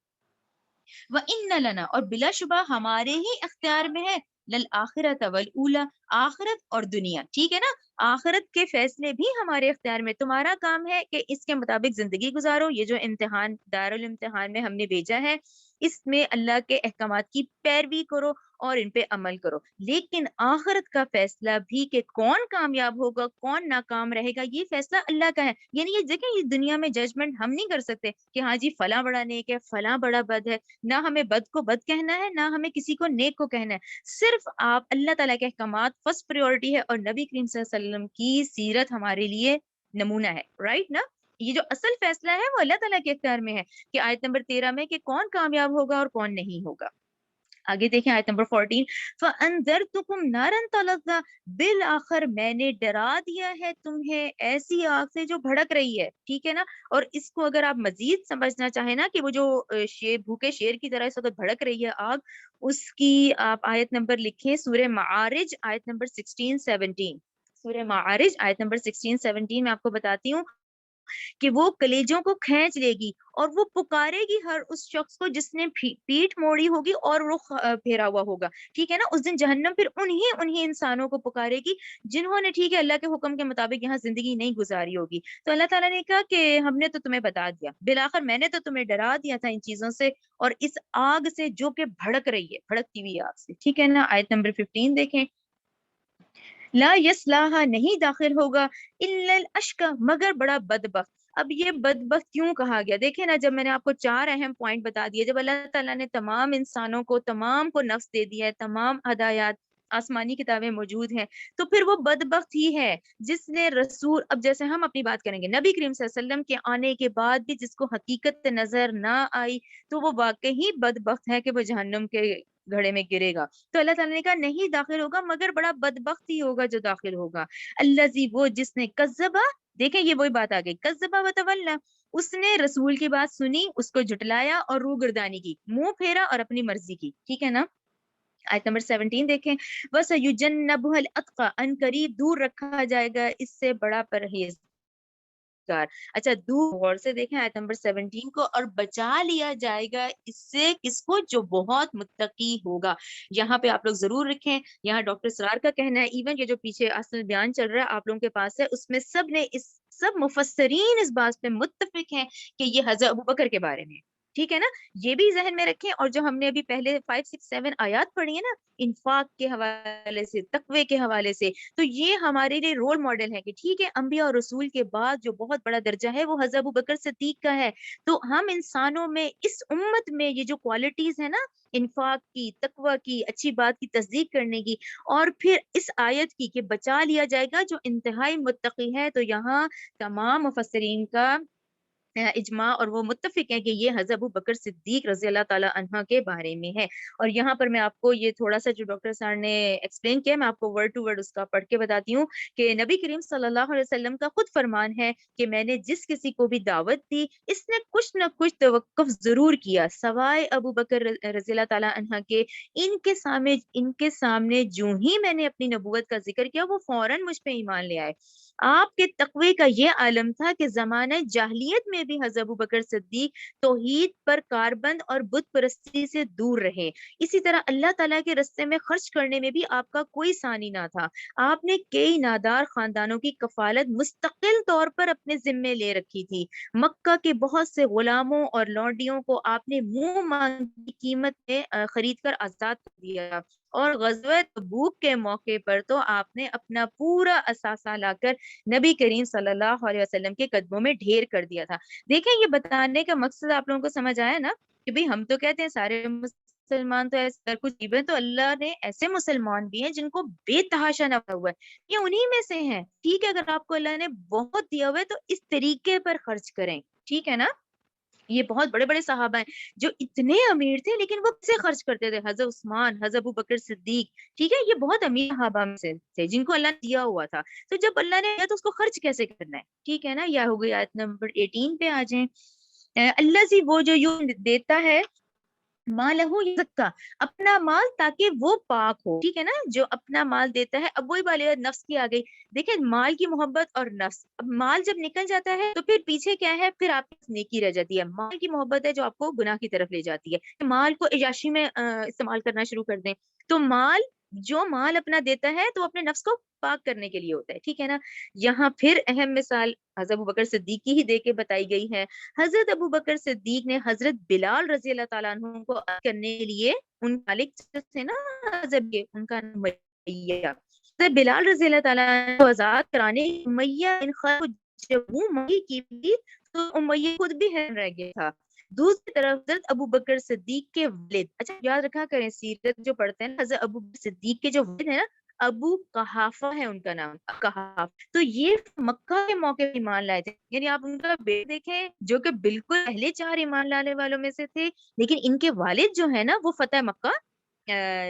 وَإِنَّ لَنَا اور بلا شبہ ہمارے ہی اختیار میں ہے, للآخرۃ والأولی آخرت اور دنیا. ٹھیک ہے نا. آخرت کے فیصلے بھی ہمارے اختیار میں. تمہارا کام ہے کہ اس کے مطابق زندگی گزارو. یہ جو امتحان دارالامتحان میں ہم نے بھیجا ہے اس میں اللہ کے احکامات کی پیروی کرو اور ان پہ عمل کرو. لیکن آخرت کا فیصلہ بھی کہ کون کامیاب ہوگا کون ناکام رہے گا یہ فیصلہ اللہ کا ہے. یعنی یہ دیکھیں یہ دنیا میں ججمنٹ ہم نہیں کر سکتے کہ ہاں جی فلاں بڑا نیک ہے فلاں بڑا بد ہے. نہ ہمیں بد کو بد کہنا ہے, نہ ہمیں کسی کو نیک کو کہنا ہے. صرف آپ اللہ تعالیٰ کے احکامات فرسٹ پریورٹی ہے, اور نبی کریم صلی اللہ علیہ وسلم کی سیرت ہمارے لیے نمونہ ہے. رائٹ نا. یہ جو اصل فیصلہ ہے وہ اللہ تعالیٰ کے اختیار میں ہے کہ آیت نمبر 13 میں کہ کون کامیاب ہوگا اور کون نہیں ہوگا. آگے دیکھیں آیت نمبر 14, فَأَنذَرْتُكُمْ نَارًا تَلَظَّىٰ بالآخر میں نے ڈرا دیا ہے تمہیں ایسی آگ سے جو بھڑک رہی ہے. ٹھیک ہے نا. اور اس کو اگر آپ مزید سمجھنا چاہیں نا کہ وہ جو بھوکے شیر کی طرح اس وقت بھڑک رہی ہے آگ, اس کی آپ آیت نمبر لکھیں سورہ معارج آیت نمبر 16-17. سورہ معارج آیت نمبر 16-17 میں آپ کو بتاتی ہوں کہ وہ کلیجوں کو کھینچ لے گی اور وہ پکارے گی ہر اس شخص کو جس نے پیٹھ موڑی ہوگی اور رخ پھیرا ہوا ہوگا. ٹھیک ہے نا. اس دن جہنم پھر انہی انسانوں کو پکارے گی جنہوں نے ٹھیک ہے اللہ کے حکم کے مطابق یہاں زندگی نہیں گزاری ہوگی. تو اللہ تعالیٰ نے کہا کہ ہم نے تو تمہیں بتا دیا, بالآخر میں نے تو تمہیں ڈرا دیا تھا ان چیزوں سے اور اس آگ سے جو کہ بھڑک رہی ہے, بھڑکتی ہوئی آگ سے. ٹھیک ہے نا. آیت نمبر 15 دیکھیں, لا یصلاھا نہیں داخل ہوگا الا الاشقی مگر بڑا بدبخت. اب یہ بدبخت کیوں کہا گیا؟ دیکھیں نا, جب میں نے آپ کو 4 اہم پوائنٹ بتا دیے, جب اللہ تعالیٰ نے تمام انسانوں کو تمام کو نفس دے دیا ہے, تمام ہدایات آسمانی کتابیں موجود ہیں, تو پھر وہ بدبخت ہی ہے جس نے رسول, اب جیسے ہم اپنی بات کریں گے, نبی کریم صلی اللہ علیہ وسلم کے آنے کے بعد بھی جس کو حقیقت نظر نہ آئی تو وہ واقعی بدبخت ہے کہ وہ جہنم کے گھڑے میں گرے گا. تو اللہ تعالیٰ نے کہا نہیں داخل ہوگا مگر بڑا بدبخت ہی ہوگا جو داخل ہوگا. الذی وہ جس نے کذبا, دیکھیں یہ وہی بات آ گئی, کذبا وتولا, اس نے رسول کی بات سنی اس کو جھٹلایا اور روح گردانی کی, منہ پھیرا اور اپنی مرضی کی. ٹھیک ہے نا. آیت نمبر 17 دیکھیں, وَسَيُجَنَّبُهَا الْأَتْقَى ان قریب دور رکھا جائے گا اس سے بڑا پرہیزگار. اچھا دور غور سے دیکھیں آیت نمبر 17 کو, اور بچا لیا جائے گا اس سے کس کو؟ جو بہت متقی ہوگا. یہاں پہ آپ لوگ ضرور رکھیں, یہاں ڈاکٹر اسرار کا کہنا ہے, ایون یہ جو پیچھے اصل بیان چل رہا ہے آپ لوگوں کے پاس ہے, اس میں سب مفسرین اس بات پہ متفق ہیں کہ یہ حضرت ابوبکر کے بارے میں. ٹھیک ہے نا, یہ بھی ذہن میں رکھیں. اور جو ہم نے ابھی پہلے 5 6 7 آیات پڑھی ہے نا, انفاق کے حوالے سے, تقوی کے حوالے سے, تو یہ ہمارے لیے رول ماڈل ہے کہ ٹھیک ہے, انبیاء اور رسول کے بعد جو بہت بڑا درجہ ہے وہ حضرت ابوبکر صدیق کا ہے. تو ہم انسانوں میں, اس امت میں یہ جو کوالٹیز ہے نا, انفاق کی, تقوی کی, اچھی بات کی تصدیق کرنے کی, اور پھر اس آیت کی کہ بچا لیا جائے گا جو انتہائی متقی ہے, تو یہاں تمام مفسرین کا اجماع اور وہ متفق ہے کہ یہ حضرت ابو بکر صدیق رضی اللہ تعالی عنہ کے بارے میں ہے. اور یہاں پر میں آپ کو یہ تھوڑا سا جو ڈاکٹر صاحب نے ایکسپلین کیا, میں آپ کو ورڈ ٹو ورڈ اس کا پڑھ کے بتاتی ہوں کہ نبی کریم صلی اللہ علیہ وسلم کا خود فرمان ہے کہ میں نے جس کسی کو بھی دعوت دی, اس نے کچھ نہ کچھ توقف ضرور کیا سوائے ابو بکر رضی اللہ تعالی عنہ کے. ان کے سامنے جو ہی میں نے اپنی نبوت کا ذکر کیا, وہ فوراً مجھ پہ ایمان لے آئے. آپ کے تقوی کا یہ عالم تھا کہ زمانہ جاہلیت میں بھی حضرت ابوبکر صدیق توحید پر کاربند اور بت پرستی سے دور رہے. اسی طرح اللہ تعالیٰ کے رستے میں خرچ کرنے میں بھی آپ کا کوئی ثانی نہ تھا. آپ نے کئی نادار خاندانوں کی کفالت مستقل طور پر اپنے ذمے لے رکھی تھی. مکہ کے بہت سے غلاموں اور لونڈیوں کو آپ نے منہ مانگی قیمت میں خرید کر آزاد کر دیا. اور غزوہ تبوک کے موقع پر تو آپ نے اپنا پورا اثاثہ لا کر نبی کریم صلی اللہ علیہ وسلم کے قدموں میں ڈھیر کر دیا تھا. دیکھیں, یہ بتانے کا مقصد آپ لوگوں کو سمجھ آیا نا کہ بھئی ہم تو کہتے ہیں سارے مسلمان تو ایسے کچھ عجیب ہیں, تو اللہ نے ایسے مسلمان بھی ہیں جن کو بے تحاشا نفع ہوا ہے, یہ انہی میں سے ہیں. ٹھیک ہے, اگر آپ کو اللہ نے بہت دیا ہوا ہے تو اس طریقے پر خرچ کریں. ٹھیک ہے نا, یہ بہت بڑے بڑے صحابہ ہیں جو اتنے امیر تھے لیکن وہ کیسے خرچ کرتے تھے. حضرت عثمان, حضرت ابوبکر صدیق, ٹھیک ہے, یہ بہت امیر صحابہ میں سے تھے جن کو اللہ نے دیا ہوا تھا. تو جب اللہ نے دیا تو اس کو خرچ کیسے کرنا ہے. ٹھیک ہے نا, یا ہو گئی آیت نمبر 18 پہ آ جائیں. اللہ سے وہ جو یوں دیتا ہے مالہ یزکا, اپنا مال تاکہ وہ پاک ہو. ٹھیک ہے نا, جو اپنا مال دیتا ہے. اب وہی والی نفس کی آ گئی. دیکھیں, مال کی محبت اور نفس, اب مال جب نکل جاتا ہے تو پھر پیچھے کیا ہے, پھر آپ کی نیکی رہ جاتی ہے. مال کی محبت ہے جو آپ کو گناہ کی طرف لے جاتی ہے. مال کو عیاشی میں استعمال کرنا شروع کر دیں, تو جو مال اپنا دیتا ہے تو اپنے نفس کو پاک کرنے کے لیے ہوتا ہے. ٹھیک ہے نا, یہاں پھر اہم مثال حضرت ابوبکر صدیق کی ہی دے کے بتائی گئی ہے. حضرت ابوبکر صدیق نے حضرت بلال رضی اللہ تعالیٰ عنہ کو کرنے کے لیے, ان مالک تھے نا حضرت, ان کا نام امیہ, حضرت بلال رضی اللہ تعالیٰ عنہ کو آزاد کرانے امیہ ان خلق جب وہ مئی کی بھی تو امیہ خود بھی حیران رہ گیا تھا. دوسری طرف حضرت ابوبکر صدیق کے والد, اچھا یاد رکھا کریں سیرت جو پڑھتے ہیں, حضرت ابوبکر صدیق کے جو والد ہیں نا, ابو قحافہ ہے ان کا نام, قحافہ, تو یہ مکہ کے موقع پہ ایمان لائے تھے. یعنی آپ ان کا بیٹا دیکھیں جو کہ بالکل پہلے 4 ایمان لانے والوں میں سے تھے, لیکن ان کے والد جو ہے نا وہ فتح مکہ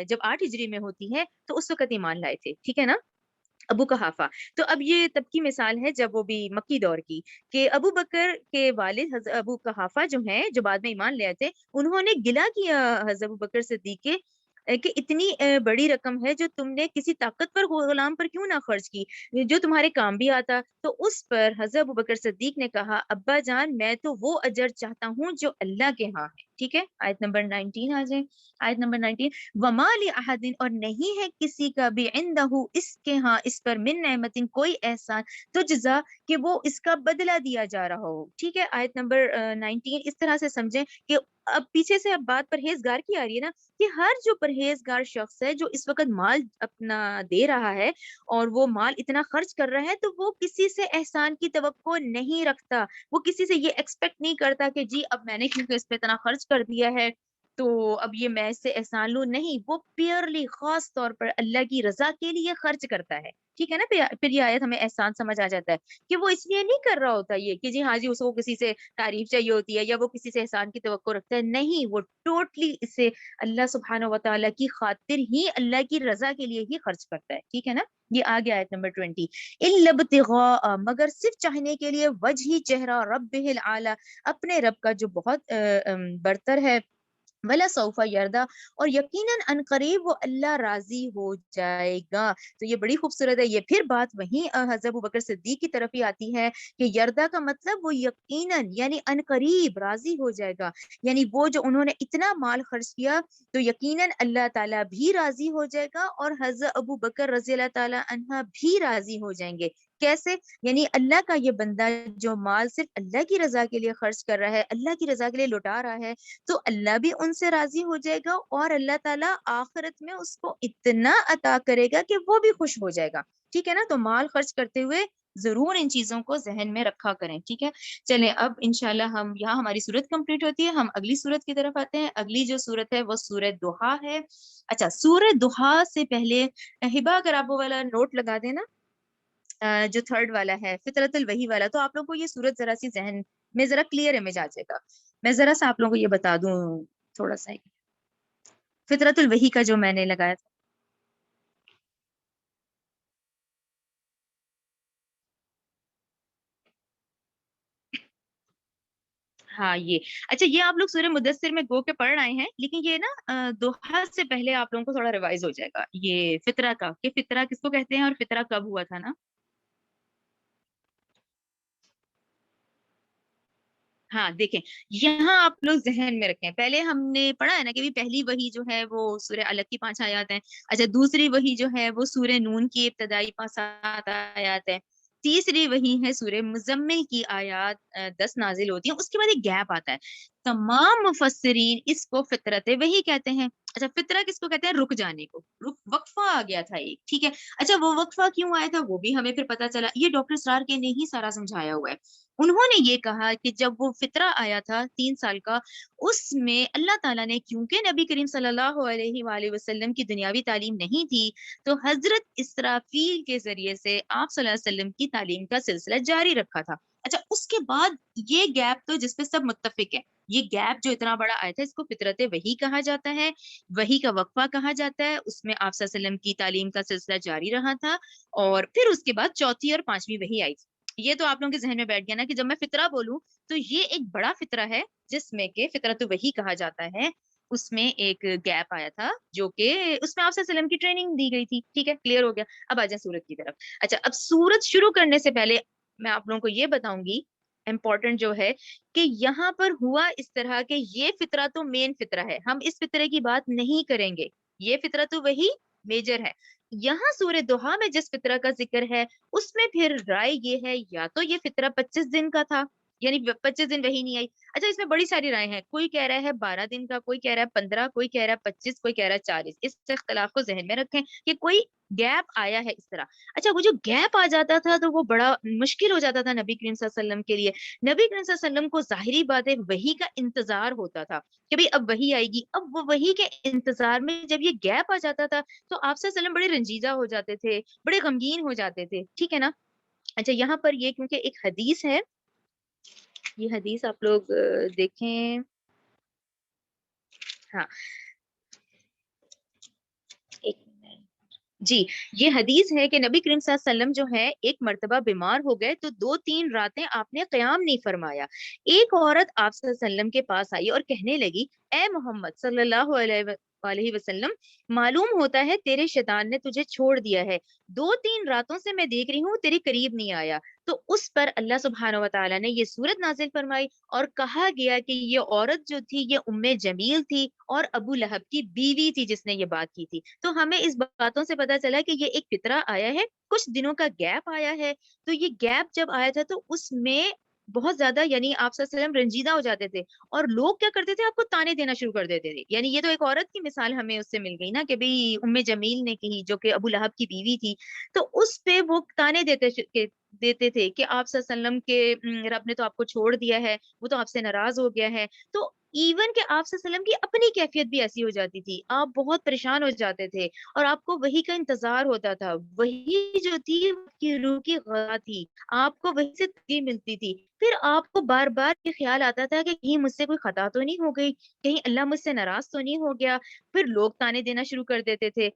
جب 8 ہجری میں ہوتی ہے تو اس وقت ایمان لائے تھے. ٹھیک ہے نا, ابو قحافہ. تو اب یہ تب کی مثال ہے جب وہ بھی مکی دور کی, کہ ابو بکر کے والد حضرت ابو قحافہ جو ہیں, جو بعد میں ایمان لے آئے تھے, انہوں نے گلہ کیا حضرت ابو بکر صدیق کے کہ اتنی بڑی رقم ہے جو تم نے کسی طاقتور غلام پر کیوں نہ خرچ کی, جو تمہارے کام بھی آتا. تو اس پر حضرت ابوبکر صدیق نے کہا, ابا جان میں تو وہ اجر چاہتا ہوں جو اللہ کے ہاں ہے. ٹھیک ہے, آیت نمبر 19 آ جائیں. آیت نمبر 19, وما لأحد, اور نہیں ہے کسی کا بھی, عندہ اس کے ہاں اس پر, من نعمت, کوئی احسان, تجزا, کہ وہ اس کا بدلہ دیا جا رہا ہو. ٹھیک ہے, آیت نمبر 19 اس طرح سے سمجھیں کہ اب پیچھے سے اب بات پرہیزگار کی آ رہی ہے نا, کہ ہر جو پرہیزگار شخص ہے جو اس وقت مال اپنا دے رہا ہے اور وہ مال اتنا خرچ کر رہا ہے, تو وہ کسی سے احسان کی توقع نہیں رکھتا. وہ کسی سے یہ ایکسپیکٹ نہیں کرتا کہ جی اب میں نے کیونکہ اس پہ اتنا خرچ کر دیا ہے تو اب یہ میں اس سے احسان لوں. نہیں, وہ پیورلی خاص طور پر اللہ کی رضا کے لیے خرچ کرتا ہے. ٹھیک ہے نا, پھر یہ آیت ہمیں احسان سمجھ آ جاتا ہے کہ وہ اس لیے نہیں کر رہا ہوتا یہ کہ جی ہاں جی اس کو کسی سے تعریف چاہیے ہوتی ہے یا وہ کسی سے احسان کی توقع رکھتا ہے. نہیں, وہ ٹوٹلی اسے اللہ سبحانہ و تعالیٰ کی خاطر ہی, اللہ کی رضا کے لیے ہی خرچ کرتا ہے. ٹھیک ہے نا, یہ آ گیا آیت نمبر 20, الا ابتغاء, مگر صرف چاہنے کے لیے, وجہ چہرہ, ربہ الاعلی, اپنے رب کا جو بہت برتر ہے, ولا سوف یردا, اور یقیناً عنقریب وہ اللہ راضی ہو جائے گا. تو یہ بڑی خوبصورت ہے. یہ پھر بات وہیں حضرت ابوبکر صدیق کی طرف ہی آتی ہے کہ یردا کا مطلب وہ یقیناً یعنی عنقریب راضی ہو جائے گا. یعنی وہ جو انہوں نے اتنا مال خرچ کیا تو یقیناً اللہ تعالیٰ بھی راضی ہو جائے گا اور حضرت ابوبکر رضی اللہ تعالیٰ عنہ بھی راضی ہو جائیں گے. کیسے؟ یعنی اللہ کا یہ بندہ جو مال صرف اللہ کی رضا کے لیے خرچ کر رہا ہے، اللہ کی رضا کے لیے لٹا رہا ہے، تو اللہ بھی ان سے راضی ہو جائے گا، اور اللہ تعالیٰ آخرت میں اس کو اتنا عطا کرے گا کہ وہ بھی خوش ہو جائے گا. ٹھیک ہے نا؟ تو مال خرچ کرتے ہوئے ضرور ان چیزوں کو ذہن میں رکھا کریں. ٹھیک ہے، چلیں اب انشاءاللہ ہم یہاں ہماری سورت کمپلیٹ ہوتی ہے، ہم اگلی سورت کی طرف آتے ہیں. اگلی جو سورت ہے وہ سورت دوحا ہے. اچھا، سورت دوحا سے پہلے ہبا اگر آپ وہ والا نوٹ لگا دیں نا، جو تھرڈ والا ہے فطرت الوحی والا، تو آپ لوگوں کو یہ سورت ذرا سی ذہن میں ذرا کلیئر امیج آ جائے گا. میں ذرا سا آپ لوگوں کو یہ بتا دوں تھوڑا سا، فطرت الوحی کا جو میں نے لگایا تھا. ہاں یہ اچھا، یہ آپ لوگ سورہ مدثر میں گو کے پڑھ آئے ہیں، لیکن یہ نا دوحہ سے پہلے آپ لوگوں کو تھوڑا ریوائز ہو جائے گا یہ فطرہ کا، کہ فطرہ کس کو کہتے ہیں اور فطرہ کب ہوا تھا نا. ہاں دیکھیں، یہاں آپ لوگ ذہن میں رکھیں، پہلے ہم نے پڑھا ہے نا کہ بھی پہلی وحی جو ہے وہ سورہ علق کی 5 آیات ہیں. اچھا، دوسری وحی جو ہے وہ سورہ نون کی ابتدائی 7 آیات ہیں. تیسری وحی ہے سورہ مزمل کی آیات 10 نازل ہوتی ہیں. اس کے بعد ایک گیپ آتا ہے. تمام مفسرین اس کو فطرت وحی کہتے ہیں. اچھا، فطرہ کس کو کہتے ہیں؟ رک جانے کو. وقفہ آ گیا تھا ایک. ٹھیک ہے، اچھا وہ وقفہ کیوں آیا تھا وہ بھی ہمیں پھر پتا چلا. یہ ڈاکٹر اسرار کے نے ہی سارا سمجھایا ہوا ہے. انہوں نے یہ کہا کہ جب وہ فطرہ آیا تھا 3 سال کا، اس میں اللہ تعالیٰ نے، کیونکہ نبی کریم صلی اللہ علیہ وآلہ وسلم کی دنیاوی تعلیم نہیں تھی، تو حضرت اسرافیل کے ذریعے سے آپ صلی اللہ علیہ وسلم کی تعلیم کا سلسلہ جاری رکھا تھا. اچھا، اس کے بعد یہ گیپ تو جس پہ سب متفق ہے، یہ گیپ جو اتنا بڑا آیا تھا اس کو فطرت وحی کہا جاتا ہے، وحی کا وقفہ کہا جاتا ہے. اس میں آپ صلی اللہ علیہ وسلم کی تعلیم کا سلسلہ جاری رہا تھا، اور پھر اس کے بعد چوتھی اور پانچویں وحی آئی تھی. یہ تو آپ لوگوں کے ذہن میں بیٹھ گیا نا کہ جب میں فطرہ بولوں تو یہ ایک بڑا فطرہ ہے جس میں کہ فطرت وحی کہا جاتا ہے. اس میں ایک گیپ آیا تھا جو کہ اس میں آپ صلی اللہ علیہ وسلم کی ٹریننگ دی گئی تھی. ٹھیک ہے، کلیئر ہو گیا. اب آ جائیں سورت کی طرف. اچھا، اب سورت شروع کرنے سے پہلے میں آپ لوگوں کو یہ بتاؤں گی امپورٹنٹ جو ہے، کہ یہاں پر ہوا اس طرح کہ یہ فطرہ تو مین فطرہ ہے، ہم اس فطرے کی بات نہیں کریں گے. یہ فطرہ تو وہی میجر ہے. یہاں سورہ دوحہ میں جس فطرہ کا ذکر ہے اس میں پھر رائے یہ ہے، یا تو یہ فطرہ 25 دن کا تھا، یعنی 25 دن وہی نہیں آئی. اچھا، اس میں بڑی ساری رائے ہیں. کوئی کہہ رہا ہے 12 دن کا، کوئی کہہ رہا ہے 15، کوئی کہہ رہا ہے 25، کوئی کہہ رہا ہے 40. اس اختلاف کو ذہن میں رکھیں کہ کوئی گیپ آیا ہے اس طرح. اچھا، وہ جو گیپ آ جاتا تھا تو وہ بڑا مشکل ہو جاتا تھا نبی کریم صلی اللہ علیہ وسلم کے لیے. نبی کریم صلی اللہ علیہ وسلم کو ظاہری بات ہے وحی کا انتظار ہوتا تھا کہ بھئی اب وحی آئے گی. اب وہ وحی کے انتظار میں جب یہ گیپ آ جاتا تھا تو آپ صلی اللہ علیہ وسلم بڑے رنجیدہ ہو جاتے تھے، بڑے غمگین ہو جاتے تھے. ٹھیک ہے نا؟ اچھا، یہاں پر یہ کیونکہ ایک حدیث ہے، یہ حدیث آپ لوگ دیکھیں. ہاں، ایک منٹ. جی، یہ حدیث ہے کہ نبی کریم صلی اللہ علیہ وسلم جو ہے ایک مرتبہ بیمار ہو گئے تو 2 3 راتیں آپ نے قیام نہیں فرمایا. ایک عورت آپ صلی اللہ علیہ وسلم کے پاس آئی اور کہنے لگی، اے محمد صلی اللہ علیہ وسلم، معلوم ہوتا ہے تیرے شیطان نے تجھے چھوڑ دیا ہے. 2 3 راتوں سے میں دیکھ رہی ہوں تیری قریب نہیں آیا. تو اس پر اللہ سبحانہ و تعالیٰ نے یہ سورت نازل فرمائی اور کہا گیا کہ یہ عورت جو تھی یہ جمیل تھی اور ابو لہب کی بیوی تھی جس نے یہ بات کی تھی. تو ہمیں اس باتوں سے پتا چلا کہ یہ ایک فطرہ آیا ہے، کچھ دنوں کا گیپ آیا ہے. تو یہ گیپ جب آیا تھا تو اس میں بہت زیادہ، یعنی آپ صلی اللہ علیہ وسلم رنجیدہ ہو جاتے تھے، اور لوگ کیا کرتے تھے؟ آپ کو تانے دینا شروع کر دیتے تھے. یعنی یہ تو ایک عورت کی مثال ہمیں اس سے مل گئی نا کہ بھئی جمیل نے کہی جو کہ ابو لہب کی بیوی تھی. تو اس پہ وہ تانے دیتے تھے کہ آپ صلی اللہ علیہ وسلم کے رب نے تو آپ کو چھوڑ دیا ہے، وہ تو آپ سے ناراض ہو گیا ہے. تو ایون کہ آپ صلی اللہ علیہ وسلم کی اپنی کیفیت بھی ایسی ہو جاتی تھی، آپ بہت پریشان ہو جاتے تھے اور آپ کو وہی کا انتظار ہوتا تھا. وہی جو تھی آپ کی روح کی غذا تھی، آپ کو وہی سے تسکین ملتی تھی. پھر آپ کو بار بار یہ خیال آتا تھا کہ کہیں مجھ سے کوئی خطا تو نہیں ہو گئی، کہیں اللہ مجھ سے ناراض تو نہیں ہو گیا. پھر لوگ تانے دینا شروع کر دیتے تھے.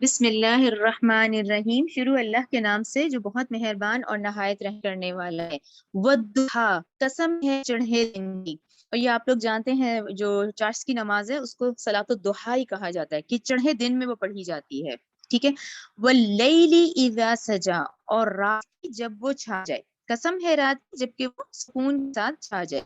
بسم اللہ الرحمن الرحیم، شروع اللہ کے نام سے جو بہت مہربان اور نہایت رحم کرنے والا ہے۔ والضحیٰ، قسم ہے چڑھے دن کی، اور یہ آپ لوگ جانتے ہیں جو چاشت کی نماز ہے اس کو صلاۃ الضحیٰ ہی کہا جاتا ہے کہ چڑھے دن میں وہ پڑھی جاتی ہے، ٹھیک ہے۔ واللیل اذا سجا، اور رات کی جب وہ چھا جائے، قسم ہے رات کی جب کہ وہ سکون کے ساتھ چھا جائے۔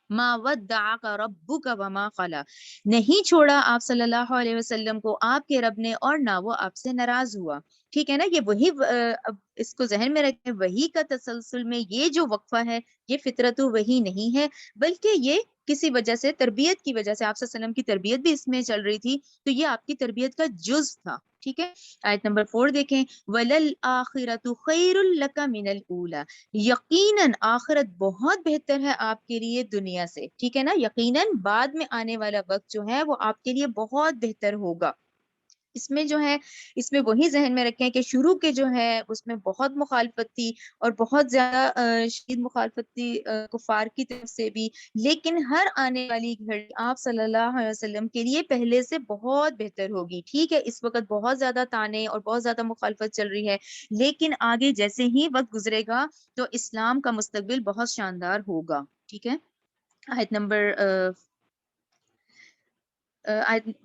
ما ودعک ربک وما قلی، نہیں چھوڑا آپ صلی اللہ علیہ وسلم کو آپ کے رب نے اور نہ وہ آپ سے ناراض ہوا، ٹھیک ہے نا۔ یہ وہی اب اس کو ذہن میں رکھیں، وہی کا تسلسل میں یہ جو وقفہ ہے یہ فطرت وہی نہیں ہے، بلکہ یہ کسی وجہ سے، تربیت کی وجہ سے، آپ صلی اللہ علیہ وسلم کی تربیت بھی اس میں چل رہی تھی، تو یہ آپ کی تربیت کا جز تھا، ٹھیک ہے۔ آیت نمبر 4 دیکھیں، وَلَلْآخِرَةُ خَيْرٌ لَكَ مِنَ الْأُولَىٰ، یقیناً آخرت بہت بہتر ہے آپ کے لیے دنیا سے، ٹھیک ہے نا۔ یقیناً بعد میں آنے والا وقت جو ہے وہ آپ کے لیے بہت بہتر ہوگا۔ اس میں جو ہے، اس میں وہی ذہن میں رکھیں کہ شروع کے جو ہے اس میں بہت مخالفت تھی اور بہت زیادہ شدید مخالفت تھی کفار کی طرف سے بھی، لیکن ہر آنے والی گھڑی آپ صلی اللہ علیہ وسلم کے لیے پہلے سے بہت بہتر ہوگی، ٹھیک ہے۔ اس وقت بہت زیادہ تانے اور بہت زیادہ مخالفت چل رہی ہے، لیکن آگے جیسے ہی وقت گزرے گا تو اسلام کا مستقبل بہت شاندار ہوگا، ٹھیک ہے۔ آیت نمبر آیت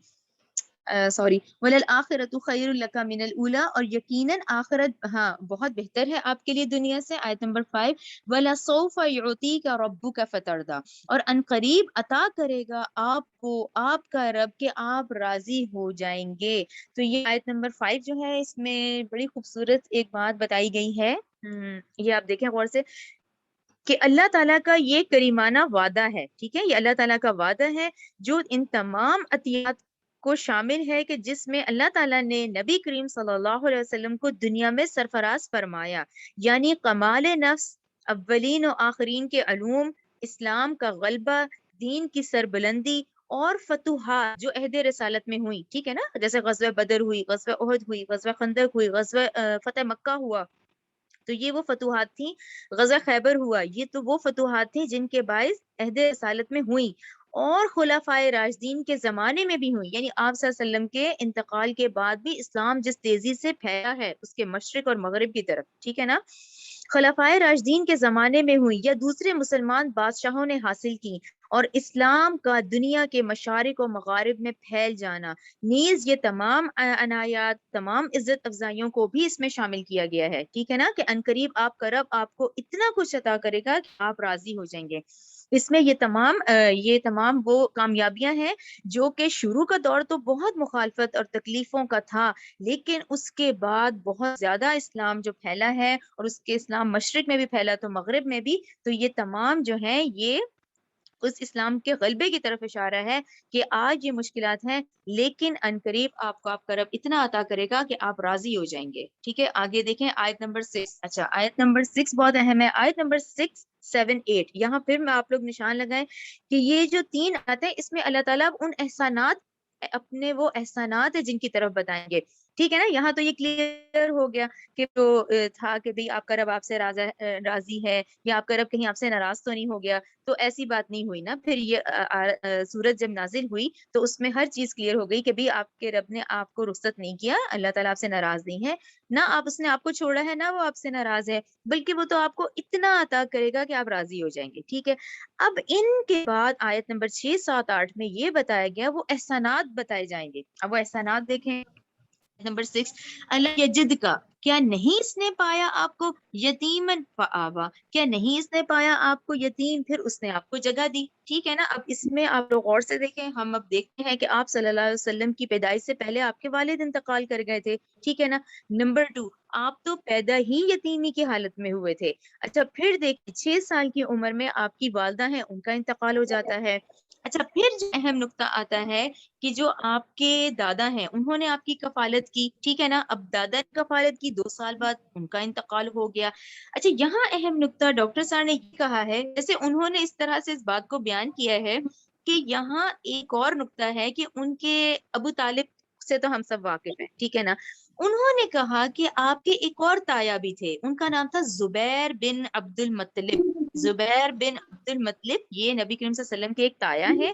سوری، وَلَلْآخِرَةُ خَيْرٌ لَكَ مِنَ الْأُولَىٰ، اور یقیناً آخرت ہاں بہت بہتر ہے آپ کے لیے دنیا سے۔ آیت نمبر 5، وَلَسَوْفَ يُعْطِيكَ رَبُّكَ فَتَرْضَىٰ، اور ان قریب عطا کرے گا آپ کو آپ کا رب کہ آپ راضی ہو جائیں گے۔ تو یہ آیت نمبر 5 جو ہے اس میں بڑی خوبصورت ایک بات بتائی گئی ہے، یہ آپ دیکھیں غور سے، کہ اللہ تعالیٰ کا یہ کریمانہ وعدہ ہے، ٹھیک ہے۔ یہ اللہ تعالیٰ کا وعدہ ہے جو ان تمام عطیات کو شامل ہے، کہ جس میں اللہ تعالیٰ نے نبی کریم صلی اللہ علیہ وسلم کو دنیا میں سرفراز فرمایا، یعنی کمال نفس، اولین و آخرین کے علوم، اسلام کا غلبہ، دین کی سربلندی، اور فتوحات جو عہد رسالت میں ہوئی، ٹھیک ہے نا، جیسے غزوہ بدر ہوئی، غزوہ احد ہوئی، غزوہ خندق ہوئی، غزوہ فتح مکہ ہوا، تو یہ وہ فتوحات تھیں۔ غزوہ خیبر ہوا، یہ تو وہ فتوحات تھیں جن کے باعث عہد رسالت میں ہوئیں، اور خلفائے راشدین کے زمانے میں بھی ہوئی، یعنی آپ صلی اللہ علیہ وسلم کے انتقال کے بعد بھی اسلام جس تیزی سے پھیلا ہے اس کے مشرق اور مغرب کی طرف، ٹھیک ہے نا، خلفائے راشدین کے زمانے میں ہوئی یا دوسرے مسلمان بادشاہوں نے حاصل کی، اور اسلام کا دنیا کے مشارق و مغارب میں پھیل جانا، نیز یہ تمام عنایات، تمام عزت افزائیوں کو بھی اس میں شامل کیا گیا ہے، ٹھیک ہے نا، کہ عنقریب آپ کا رب آپ کو اتنا کچھ عطا کرے گا کہ آپ راضی ہو جائیں گے۔ اس میں یہ تمام وہ کامیابیاں ہیں جو کہ شروع کا دور تو بہت مخالفت اور تکلیفوں کا تھا، لیکن اس کے بعد بہت زیادہ اسلام جو پھیلا ہے، اور اس کے اسلام مشرق میں بھی پھیلا تو مغرب میں بھی، تو یہ تمام جو ہیں یہ اس اسلام کے غلبے کی طرف اشارہ ہے، کہ آج یہ مشکلات ہیں لیکن عنقریب آپ کو آپ کا رب اتنا عطا کرے گا کہ آپ راضی ہو جائیں گے، ٹھیک ہے۔ آگے دیکھیں آیت نمبر 6، اچھا آیت نمبر 6 بہت اہم ہے، آیت نمبر 6، 7، 8، یہاں پھر میں آپ لوگ نشان لگائیں کہ یہ جو 3 آیتیں اس میں اللہ تعالیٰ ان احسانات، اپنے وہ احسانات ہیں جن کی طرف بتائیں گے، ٹھیک ہے نا۔ یہاں تو یہ کلیئر ہو گیا کہ جو تھا کہ بھئی آپ کا رب آپ سے راضی ہے، یا آپ کا رب کہیں آپ سے ناراض تو نہیں ہو گیا، تو ایسی بات نہیں ہوئی نا۔ پھر یہ سورت جب نازل ہوئی تو اس میں ہر چیز کلیئر ہو گئی کہ بھی آپ کے رب نے آپ کو رخصت نہیں کیا، اللہ تعالیٰ آپ سے ناراض نہیں ہے، نہ آپ اس نے آپ کو چھوڑا ہے، نہ وہ آپ سے ناراض ہے، بلکہ وہ تو آپ کو اتنا عطا کرے گا کہ آپ راضی ہو جائیں گے، ٹھیک ہے۔ اب ان کے بعد آیت نمبر 6، 7، 8 میں یہ بتایا گیا وہ احسانات بتائے جائیں گے۔ اب وہ احسانات دیکھیں، نمبر 6، اللہ یجد کا، کیا نہیں اس نے پایا آپ کو یتیمن فآوا، کیا نہیں اس نے پایا آپ کو یتیم پھر اس نے آپ کو جگہ دی، ٹھیک ہے نا۔ اب اس میں آپ لوگ غور سے دیکھیں، ہم اب دیکھتے ہیں کہ آپ صلی اللہ علیہ وسلم کی پیدائش سے پہلے آپ کے والد انتقال کر گئے تھے، ٹھیک ہے نا۔ نمبر 2، آپ تو پیدا ہی یتیمی کی حالت میں ہوئے تھے، اچھا پھر دیکھیں 6 سال کی عمر میں آپ کی والدہ ہیں ان کا انتقال ہو جاتا ہے، اچھا پھر جو اہم نقطہ آتا ہے کہ جو آپ کے دادا ہیں انہوں نے آپ کی کفالت کی، ٹھیک ہے نا، اب دادا نے کفالت کی 2 سال بعد ان کا انتقال ہو گیا۔ اچھا یہاں اہم نقطہ ڈاکٹر صاحب نے یہ کہا ہے، جیسے انہوں نے اس طرح سے اس بات کو بیان کیا ہے کہ یہاں ایک اور نقطہ ہے کہ ان کے ابو طالب سے تو ہم سب واقف ہیں، ٹھیک ہے نا، انہوں نے کہا کہ آپ کے ایک اور تایا بھی تھے، ان کا نام تھا زبیر بن عبد المطلب، زبیر بن عبد المطلب یہ نبی کریم صلی اللہ علیہ وسلم کے ایک تایا ہے.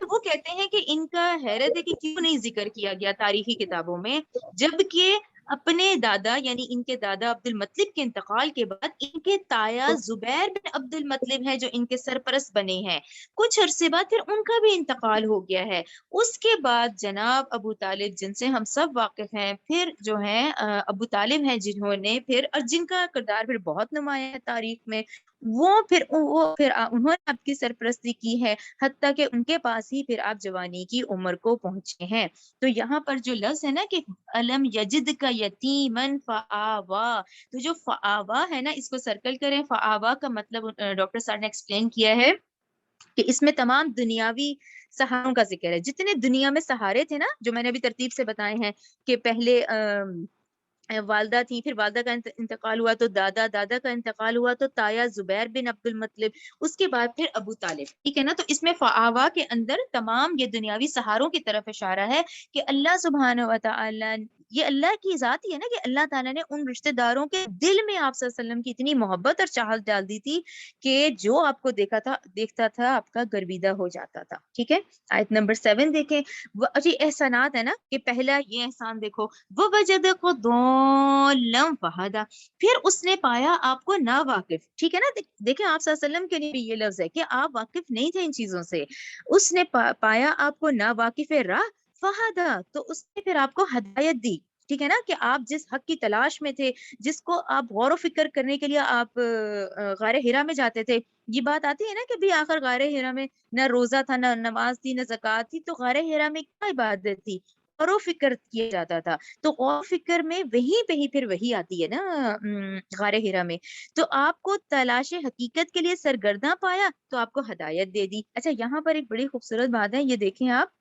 وہ کہتے ہیں کہ ان کا حیرت ہے کہ کیوں نہیں ذکر کیا گیا تاریخی کتابوں میں، جبکہ اپنے دادا یعنی ان کے دادا عبد المطلب کے انتقال کے بعد ان کے تایا زبیر بن عبد المطلب ہیں جو ان کے سرپرست بنے ہیں. کچھ عرصے بعد پھر ان کا بھی انتقال ہو گیا ہے. اس کے بعد جناب ابو طالب جن سے ہم سب واقف ہیں، پھر جو ہیں ابو طالب ہیں جنہوں نے پھر اور جن کا کردار پھر بہت نمایاں ہے تاریخ میں، وہ پھر انہوں نے آپ کی سرپرستی کی ہے، حتیٰ کہ ان کے پاس ہی پھر آپ جوانی کی عمر کو پہنچے ہیں. تو یہاں پر جو لفظ ہے نا کہ الم یجد کا یتیمن فآوا، تو جو فآوا ہے نا اس کو سرکل کریں. فآوا کا مطلب ڈاکٹر صاحب نے ایکسپلین کیا ہے کہ اس میں تمام دنیاوی سہاروں کا ذکر ہے. جتنے دنیا میں سہارے تھے نا جو میں نے ابھی ترتیب سے بتائے ہیں کہ پہلے والدہ تھی، پھر والدہ کا انتقال ہوا تو دادا، دادا کا انتقال ہوا تو تایا زبیر بن عبد المطلب، اس کے بعد پھر ابو طالب. ٹھیک ہے نا. تو اس میں فآوا کے اندر تمام یہ دنیاوی سہاروں کی طرف اشارہ ہے کہ اللہ سبحانہ و تعالی، یہ اللہ کی ذات ہی ہے نا کہ اللہ تعالیٰ نے ان رشتہ داروں کے دل میں آپ صلی اللہ علیہ وسلم کی اتنی محبت اور چاہت ڈال دی تھی کہ جو آپ کو دیکھتا تھا آپ کا گرویدہ ہو جاتا تھا. ٹھیک ہے. آیت نمبر 7 دیکھیں. وہ اچھی احسانات ہے نا کہ پہلا یہ احسان دیکھو، وہ وجد کو ضالم فہدا، پھر اس نے پایا آپ کو نا واقف. ٹھیک ہے نا. دیکھیں آپ صلی اللہ علیہ وسلم کے لیے بھی یہ لفظ ہے کہ آپ واقف نہیں تھے ان چیزوں سے. اس نے پایا آپ کو نا واقف راہ فہدا، تو اس نے پھر آپ کو ہدایت دی. ٹھیک ہے نا کہ آپ جس حق کی تلاش میں تھے، جس کو آپ غور و فکر کرنے کے لیے آپ غار ہرا میں جاتے تھے. یہ بات آتی ہے نا کہ بھی آخر غار ہرا میں نہ روزہ تھا، نہ نماز تھی، نہ زکوٰۃ تھی، تو غار ہرا میں کیا عبادت تھی؟ غور و فکر کیا جاتا تھا. تو غور و فکر میں وہیں پہ ہی پھر وہی آتی ہے نا غار ہرا میں. تو آپ کو تلاش حقیقت کے لیے سرگرداں پایا تو آپ کو ہدایت دے دی. اچھا یہاں پر ایک بڑی خوبصورت بات ہے، یہ دیکھیں آپ،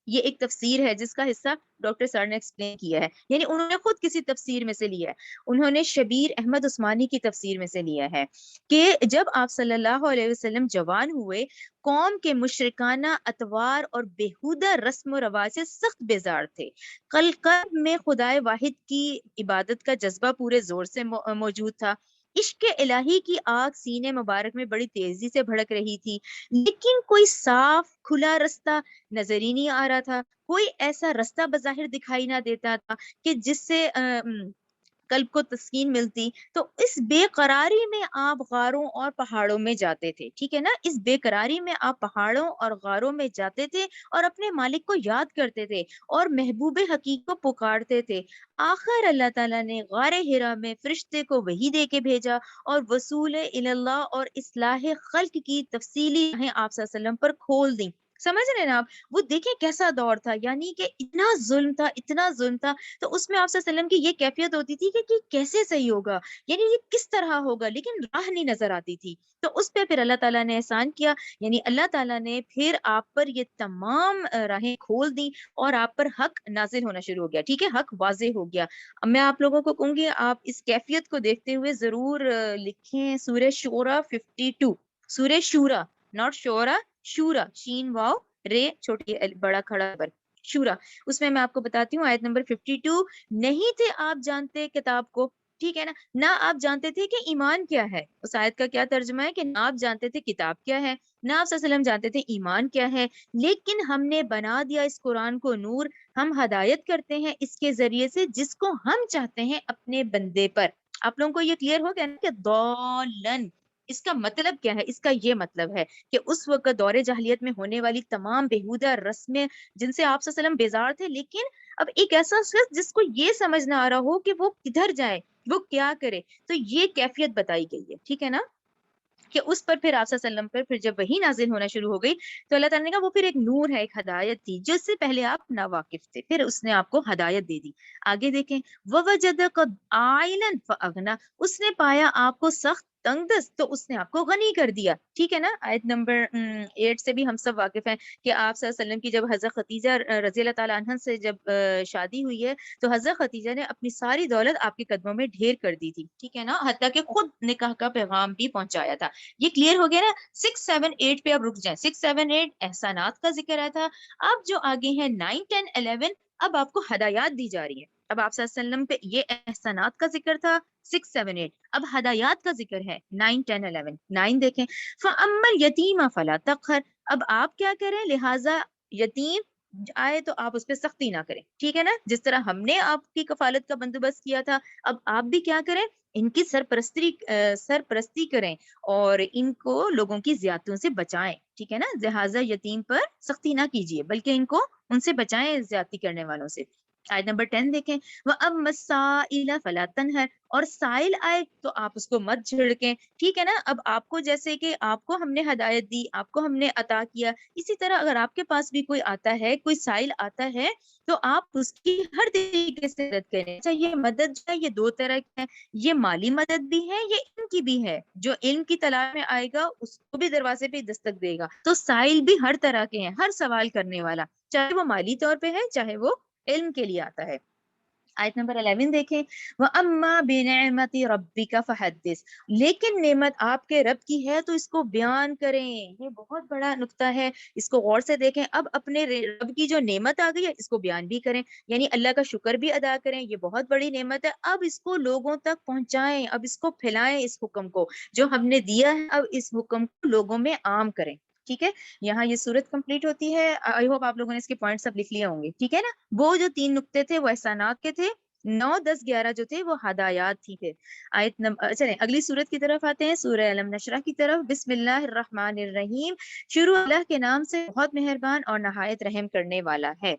یہ ایک تفسیر ہے جس کا حصہ ڈاکٹر سر نے ایکسپلین کیا ہے، یعنی انہوں نے خود کسی تفسیر میں سے لیا ہے. انہوں نے شبیر احمد عثمانی کی تفسیر میں سے لیا ہے کہ جب آپ صلی اللہ علیہ وسلم جوان ہوئے، قوم کے مشرکانہ اطوار اور بےہودہ رسم و رواج سے سخت بیزار تھے. قلب میں خدائے واحد کی عبادت کا جذبہ پورے زور سے موجود تھا. عشق الہی کی آگ سینے مبارک میں بڑی تیزی سے بھڑک رہی تھی، لیکن کوئی صاف کھلا رستہ نظر ہی نہیں آ رہا تھا. کوئی ایسا رستہ بظاہر دکھائی نہ دیتا تھا کہ جس سے قلب کو تسکین ملتی. تو اس بے قراری میں آپ غاروں اور پہاڑوں میں جاتے تھے. ٹھیک ہے نا. اس بے قراری میں آپ پہاڑوں اور غاروں میں جاتے تھے اور اپنے مالک کو یاد کرتے تھے اور محبوب حقیق کو پکارتے تھے. آخر اللہ تعالیٰ نے غار ہرا میں فرشتے کو وحی دے کے بھیجا اور وصول اللہ اور اصلاح خلق کی تفصیلی آپ صلی اللہ علیہ وسلم پر کھول دیں. سمجھ رہے ہیں نا آپ؟ وہ دیکھیں کیسا دور تھا، یعنی کہ اتنا ظلم تھا، اتنا ظلم تھا. تو اس میں آپ صلی اللہ علیہ وسلم کی یہ کیفیت ہوتی تھی کہ کیسے صحیح ہوگا، یعنی یہ کس طرح ہوگا، لیکن راہ نہیں نظر آتی تھی. تو اس پہ پھر اللہ تعالیٰ نے احسان کیا، یعنی اللہ تعالیٰ نے پھر آپ پر یہ تمام راہیں کھول دی اور آپ پر حق نازل ہونا شروع ہو گیا. ٹھیک ہے. حق واضح ہو گیا. اب میں آپ لوگوں کو کہوں گی آپ اس کیفیت کو دیکھتے ہوئے ضرور لکھیں سورہ شورا 52. سورہ شورا، ناٹ شورا، شورا، شین واو رے چھوٹی بڑا کھڑا بر، شورا. اس میں آپ کو بتاتی ہوں آیت نمبر 52. نہیں تھے آپ جانتے کتاب کو. ٹھیک ہے نا. نہ آپ جانتے تھے کہ ایمان کیا ہے. اس آیت کا کیا ترجمہ ہے کہ نہ آپ جانتے تھے کتاب کیا ہے، نہ آپ صلی اللہ علیہ وسلم جانتے تھے ایمان کیا ہے، لیکن ہم نے بنا دیا اس قرآن کو نور، ہم ہدایت کرتے ہیں اس کے ذریعے سے جس کو ہم چاہتے ہیں اپنے بندے پر. آپ لوگوں کو یہ کلیئر ہو گیا نا کہ ضالن اس کا مطلب کیا ہے؟ اس کا یہ مطلب ہے کہ اس وقت دور جاہلیت میں ہونے والی تمام بےہودہ رسمیں جن سے آپ صلی اللہ علیہ وسلم بیزار تھے، لیکن اب ایک ایسا شخص جس کو یہ سمجھ نہ آ رہا ہو کہ وہ کدھر جائے، وہ کیا کرے، تو یہ کیفیت بتائی گئی ہے. ٹھیک ہے نا. کہ اس پر پھر آپ صلی اللہ علیہ وسلم پر پھر جب وہی نازل ہونا شروع ہو گئی تو اللہ تعالیٰ نے کہا وہ پھر ایک نور ہے، ایک ہدایت تھی جس سے پہلے آپ ناواقف تھے، پھر اس نے آپ کو ہدایت دے دی. آگے دیکھیں. وَوَجَدَكَ عَائِلًا فَأَغْنَىٰ، اس نے پایا آپ کو سخت تنگ دست تو اس نے آپ کو غنی کر دیا. ٹھیک ہے نا. آیت نمبر 8 سے بھی ہم سب واقف ہیں کہ آپ صلی اللہ علیہ وسلم کی جب حضرت خدیجہ رضی اللہ تعالیٰ عنہ سے جب شادی ہوئی ہے تو حضرت خدیجہ نے اپنی ساری دولت آپ کے قدموں میں ڈھیر کر دی تھی. ٹھیک ہے نا. حتیٰ کہ خود نکاح کا پیغام بھی پہنچایا تھا. یہ کلیئر ہو گیا نا. 6 7 8 پہ اب رک جائیں. 6 7 8 احسانات کا ذکر آیا تھا. اب جو آگے ہیں 9 10 11 اب آپ کو ہدایات دی جا رہی ہے. اب آپ صلی اللہ علیہ وسلم پہ یہ احسانات کا ذکر تھا 6 7 8. اب ہدایات کا ذکر ہے 9 10 11. 9 دیکھیں فَأَمَّا الْيَتِيمَ فَلَا تَقْهَرْ. اب آپ کیا کریں، لہٰذا یتیم آئے تو آپ اس پہ سختی نہ کریں، ٹھیک ہے نا، جس طرح ہم نے آپ کی کفالت کا بندوبست کیا تھا، اب آپ بھی کیا کریں، ان کی سرپرستی کریں اور ان کو لوگوں کی زیادتیوں سے بچائیں، ٹھیک ہے نا، لہٰذا یتیم پر سختی نہ کیجیے بلکہ ان کو ان سے بچائیں زیادتی کرنے والوں سے۔ آیت نمبر 10 دیکھیں وَأَمَّا السَّائِلَ فَلَا تَنْهَرْ. اور سائل آئے تو آپ اس کو مت جھڑکیں، ٹھیک ہے نا۔ اب آپ کو جیسے کہ آپ کو ہم نے ہدایت دی، آپ کو ہم نے عطا کیا، اسی طرح اگر آپ کے پاس بھی کوئی آتا ہے، کوئی سائل آتا ہے تو آپ اس کی ہر طریقے سے مدد کریں۔ اچھا یہ مدد جو ہے یہ دو طرح کی ہے، یہ مالی مدد بھی ہے، یہ علم کی بھی ہے۔ جو علم کی تلاش میں آئے گا اس کو بھی دروازے پہ دستک دے گا۔ تو سائل بھی ہر طرح کے ہیں، ہر سوال کرنے والا، چاہے وہ مالی طور پہ ہے چاہے وہ علم کے لیے آتا ہے۔ آیت نمبر 11 دیکھیں وَأَمَّا بِنِعْمَةِ رَبِّكَ فَحَدِّثْ. لیکن نعمت آپ کے رب کی ہے تو اس کو بیان کریں۔ یہ بہت بڑا نقطہ ہے، اس کو غور سے دیکھیں۔ اب اپنے رب کی جو نعمت آ گئی ہے اس کو بیان بھی کریں، یعنی اللہ کا شکر بھی ادا کریں، یہ بہت بڑی نعمت ہے۔ اب اس کو لوگوں تک پہنچائیں، اب اس کو پھیلائیں، اس حکم کو جو ہم نے دیا ہے، اب اس حکم کو لوگوں میں عام کریں، ٹھیک ہے۔ یہاں یہ صورت کمپلیٹ ہوتی ہے۔ آئی ہوپ آپ لوگوں نے اس کے پوائنٹس اب لکھ لیے ہوں گے، ٹھیک ہے نا۔ وہ جو 3 نقطے تھے وہ احسانات کے تھے، 9 10 11 جو تھے وہ ہدایات تھی پھر۔ آیت نمبر چلیں اگلی سورت کی طرف آتے ہیں، سورہ علم نشرح کی طرف۔ بسم اللہ الرحمن الرحیم، شروع اللہ کے نام سے بہت مہربان اور نہایت رحم کرنے والا ہے۔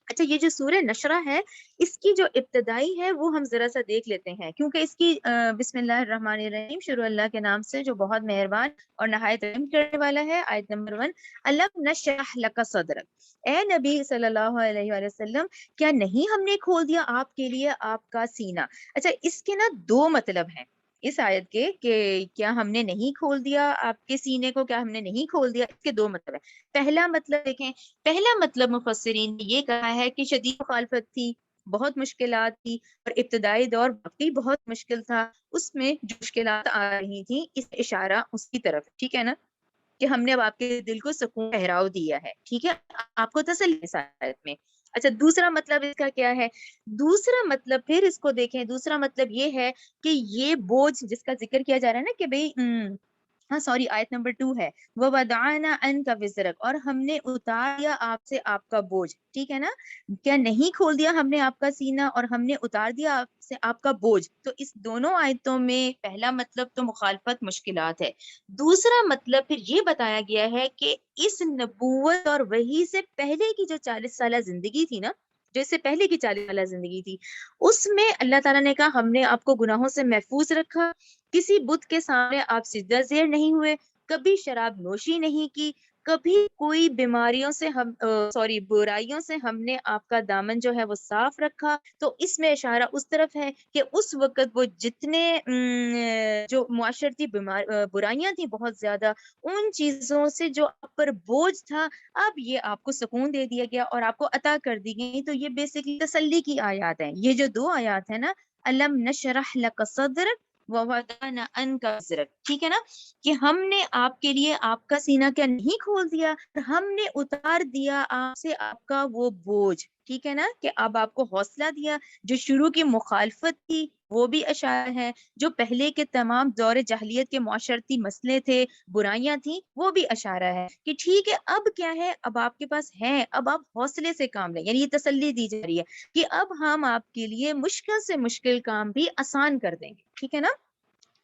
اچھا یہ جو سورہ نشرہ ہے اس کی جو ابتدائی ہے وہ ہم ذرا سا دیکھ لیتے ہیں، کیونکہ اس کی بسم اللہ الرحمن الرحیم، شروع اللہ کے نام سے جو بہت مہربان اور نہایت رحم کرنے والا ہے۔ آیت نمبر 1 الم نشرح لک صدرک، اے نبی صلی اللہ علیہ وآلہ وسلم کیا نہیں ہم نے کھول دیا آپ کے لیے آپ کا سینہ۔ اچھا اس کے نا 2 مطلب ہیں اس آیت کے، کہ کیا ہم نے نہیں کھول دیا آپ کے سینے کو، کیا ہم نے نہیں کھول دیا، اس کے 2 مطلب ہیں۔ پہلا مطلب دیکھیں، پہلا مطلب مفسرین نے یہ کہا ہے کہ شدید مخالفت تھی، بہت مشکلات تھی، اور ابتدائی دور واقعی بہت مشکل تھا، اس میں جو مشکلات آ رہی تھیں اس اشارہ اس کی طرف، ٹھیک ہے نا، کہ ہم نے اب آپ کے دل کو سکون ٹھہراؤ دیا ہے، ٹھیک ہے، آپ کو تسلی اس آیت میں۔ اچھا دوسرا مطلب اس کا کیا ہے، دوسرا مطلب پھر اس کو دیکھیں، دوسرا مطلب یہ ہے کہ یہ بوجھ جس کا ذکر کیا جا رہا ہے نا کہ بھئی ہاں سوری آیت نمبر 2 ہے وَوَضَعْنَا عَنْكَ وِزْرَكَ، اور ہم نے اتار دیا آپ سے آپ کا بوجھ، ٹھیک ہے نا، کیا نہیں کھول دیا ہم نے آپ کا سینہ اور ہم نے اتار دیا آپ سے آپ کا بوجھ۔ تو اس دونوں آیتوں میں پہلا مطلب تو مخالفت مشکلات ہے، دوسرا مطلب پھر یہ بتایا گیا ہے کہ اس نبوت اور وحی سے پہلے کی جو 40 سالہ زندگی تھی نا، جو اس سے پہلے کی 40 سالہ زندگی تھی، اس میں اللہ تعالیٰ نے کہا ہم نے آپ کو گناہوں سے محفوظ رکھا، کسی بت کے سامنے آپ سجدہ زیر نہیں ہوئے، کبھی شراب نوشی نہیں کی، کبھی کوئی بیماریوں سے برائیوں سے ہم نے آپ کا دامن جو ہے وہ صاف رکھا۔ تو اس میں اشارہ اس طرف ہے کہ اس وقت وہ جتنے جو معاشرتی برائیاں تھیں بہت زیادہ، ان چیزوں سے جو آپ پر بوجھ تھا اب یہ آپ کو سکون دے دیا گیا اور آپ کو عطا کر دی گئی۔ تو یہ بیسکلی تسلی کی آیات ہیں، یہ جو 2 آیات ہیں نا، الم نشرح لک صدرک وَوَضَعْنَا عَنْكَ وِزْرَكَ، ٹھیک ہے نا، کہ ہم نے آپ کے لیے آپ کا سینہ کیا نہیں کھول دیا، ہم نے اتار دیا آپ سے آپ کا وہ بوجھ، ٹھیک ہے نا، کہ اب آپ کو حوصلہ دیا۔ جو شروع کی مخالفت تھی وہ بھی اشارہ ہے، جو پہلے کے تمام دور جاہلیت کے معاشرتی مسئلے تھے، برائیاں تھیں، وہ بھی اشارہ ہے کہ ٹھیک ہے اب کیا ہے، اب آپ کے پاس ہے، اب آپ حوصلے سے کام لیں، یعنی یہ تسلی دی جا رہی ہے کہ اب ہم آپ کے لیے مشکل سے مشکل کام بھی آسان کر دیں گے، ٹھیک ہے نا۔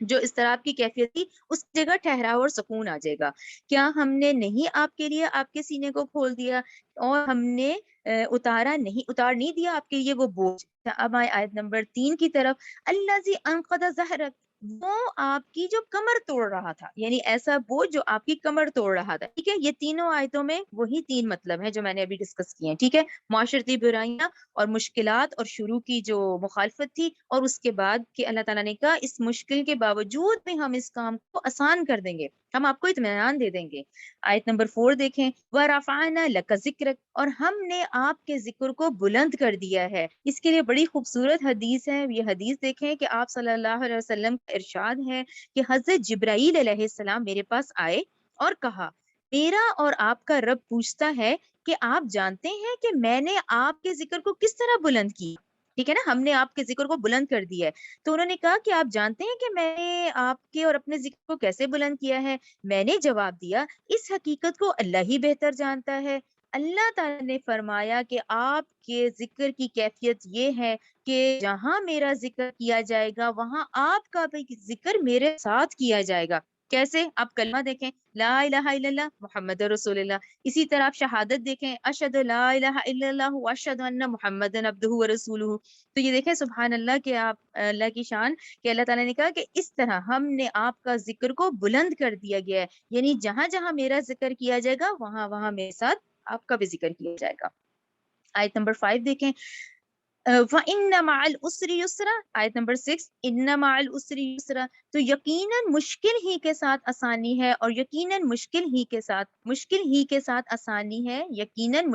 جو اضطراب کی کیفیت تھی اس جگہ ٹھہراؤ اور سکون آ جائے گا۔ کیا ہم نے نہیں آپ کے لیے آپ کے سینے کو کھول دیا اور ہم نے اتار نہیں دیا آپ کے لیے وہ بوجھ۔ اب آئے آیت نمبر 3 کی طرف، الذی انقض ظہرک، وہ آپ کی جو کمر توڑ رہا تھا، یعنی ایسا بوجھ جو آپ کی کمر توڑ رہا تھا، ٹھیک ہے۔ یہ تینوں آیتوں میں وہی 3 مطلب ہیں جو میں نے ابھی ڈسکس کیے ہیں، ٹھیک ہے، معاشرتی برائیاں اور مشکلات اور شروع کی جو مخالفت تھی، اور اس کے بعد کہ اللہ تعالیٰ نے کہا اس مشکل کے باوجود بھی ہم اس کام کو آسان کر دیں گے، ہم آپ کو اطمینان دے دیں گے۔ آیت نمبر 4 دیکھیں، وَرَفَعْنَا لَكَ ذِكْرَكَ، اور ہم نے آپ کے ذکر کو بلند کر دیا ہے۔ اس کے لیے بڑی خوبصورت حدیث ہے، یہ حدیث دیکھیں کہ آپ صلی اللہ علیہ وسلم کا ارشاد ہے کہ حضرت جبرائیل علیہ السلام میرے پاس آئے اور کہا میرا اور آپ کا رب پوچھتا ہے کہ آپ جانتے ہیں کہ میں نے آپ کے ذکر کو کس طرح بلند کی؟ ٹھیک ہے نا, ہم نے آپ کے ذکر کو بلند کر دیا ہے. تو انہوں نے کہا کہ آپ جانتے ہیں کہ میں نے آپ کے اور اپنے ذکر کو کیسے بلند کیا ہے؟ میں نے جواب دیا, اس حقیقت کو اللہ ہی بہتر جانتا ہے. اللہ تعالیٰ نے فرمایا کہ آپ کے ذکر کی کیفیت یہ ہے کہ جہاں میرا ذکر کیا جائے گا وہاں آپ کا بھی ذکر میرے ساتھ کیا جائے گا. کیسے؟ آپ کلمہ دیکھیں, لا الہ الا اللہ محمد رسول اللہ. اسی طرح آپ شہادت دیکھیں, اشہد لا الہ الا اللہ واشہد ان محمد عبدہ ورسولہ. تو یہ دیکھیں سبحان اللہ کہ آپ اللہ کی شان کہ اللہ تعالیٰ نے کہا کہ اس طرح ہم نے آپ کا ذکر کو بلند کر دیا گیا ہے, یعنی جہاں جہاں میرا ذکر کیا جائے گا وہاں وہاں میرے ساتھ آپ کا بھی ذکر کیا جائے گا. آیت نمبر 5 دیکھیں, وَإِنَّ مَعَ الْعُسْرِ يُسْرًا. آیت نمبر 6, إِنَّ مَعَ الْعُسْرِ يُسْرًا. تو یقیناً مشکل ہی کے ساتھ آسانی ہے, اور یقیناً مشکل ہی کے ساتھ آسانی ہے, یقیناً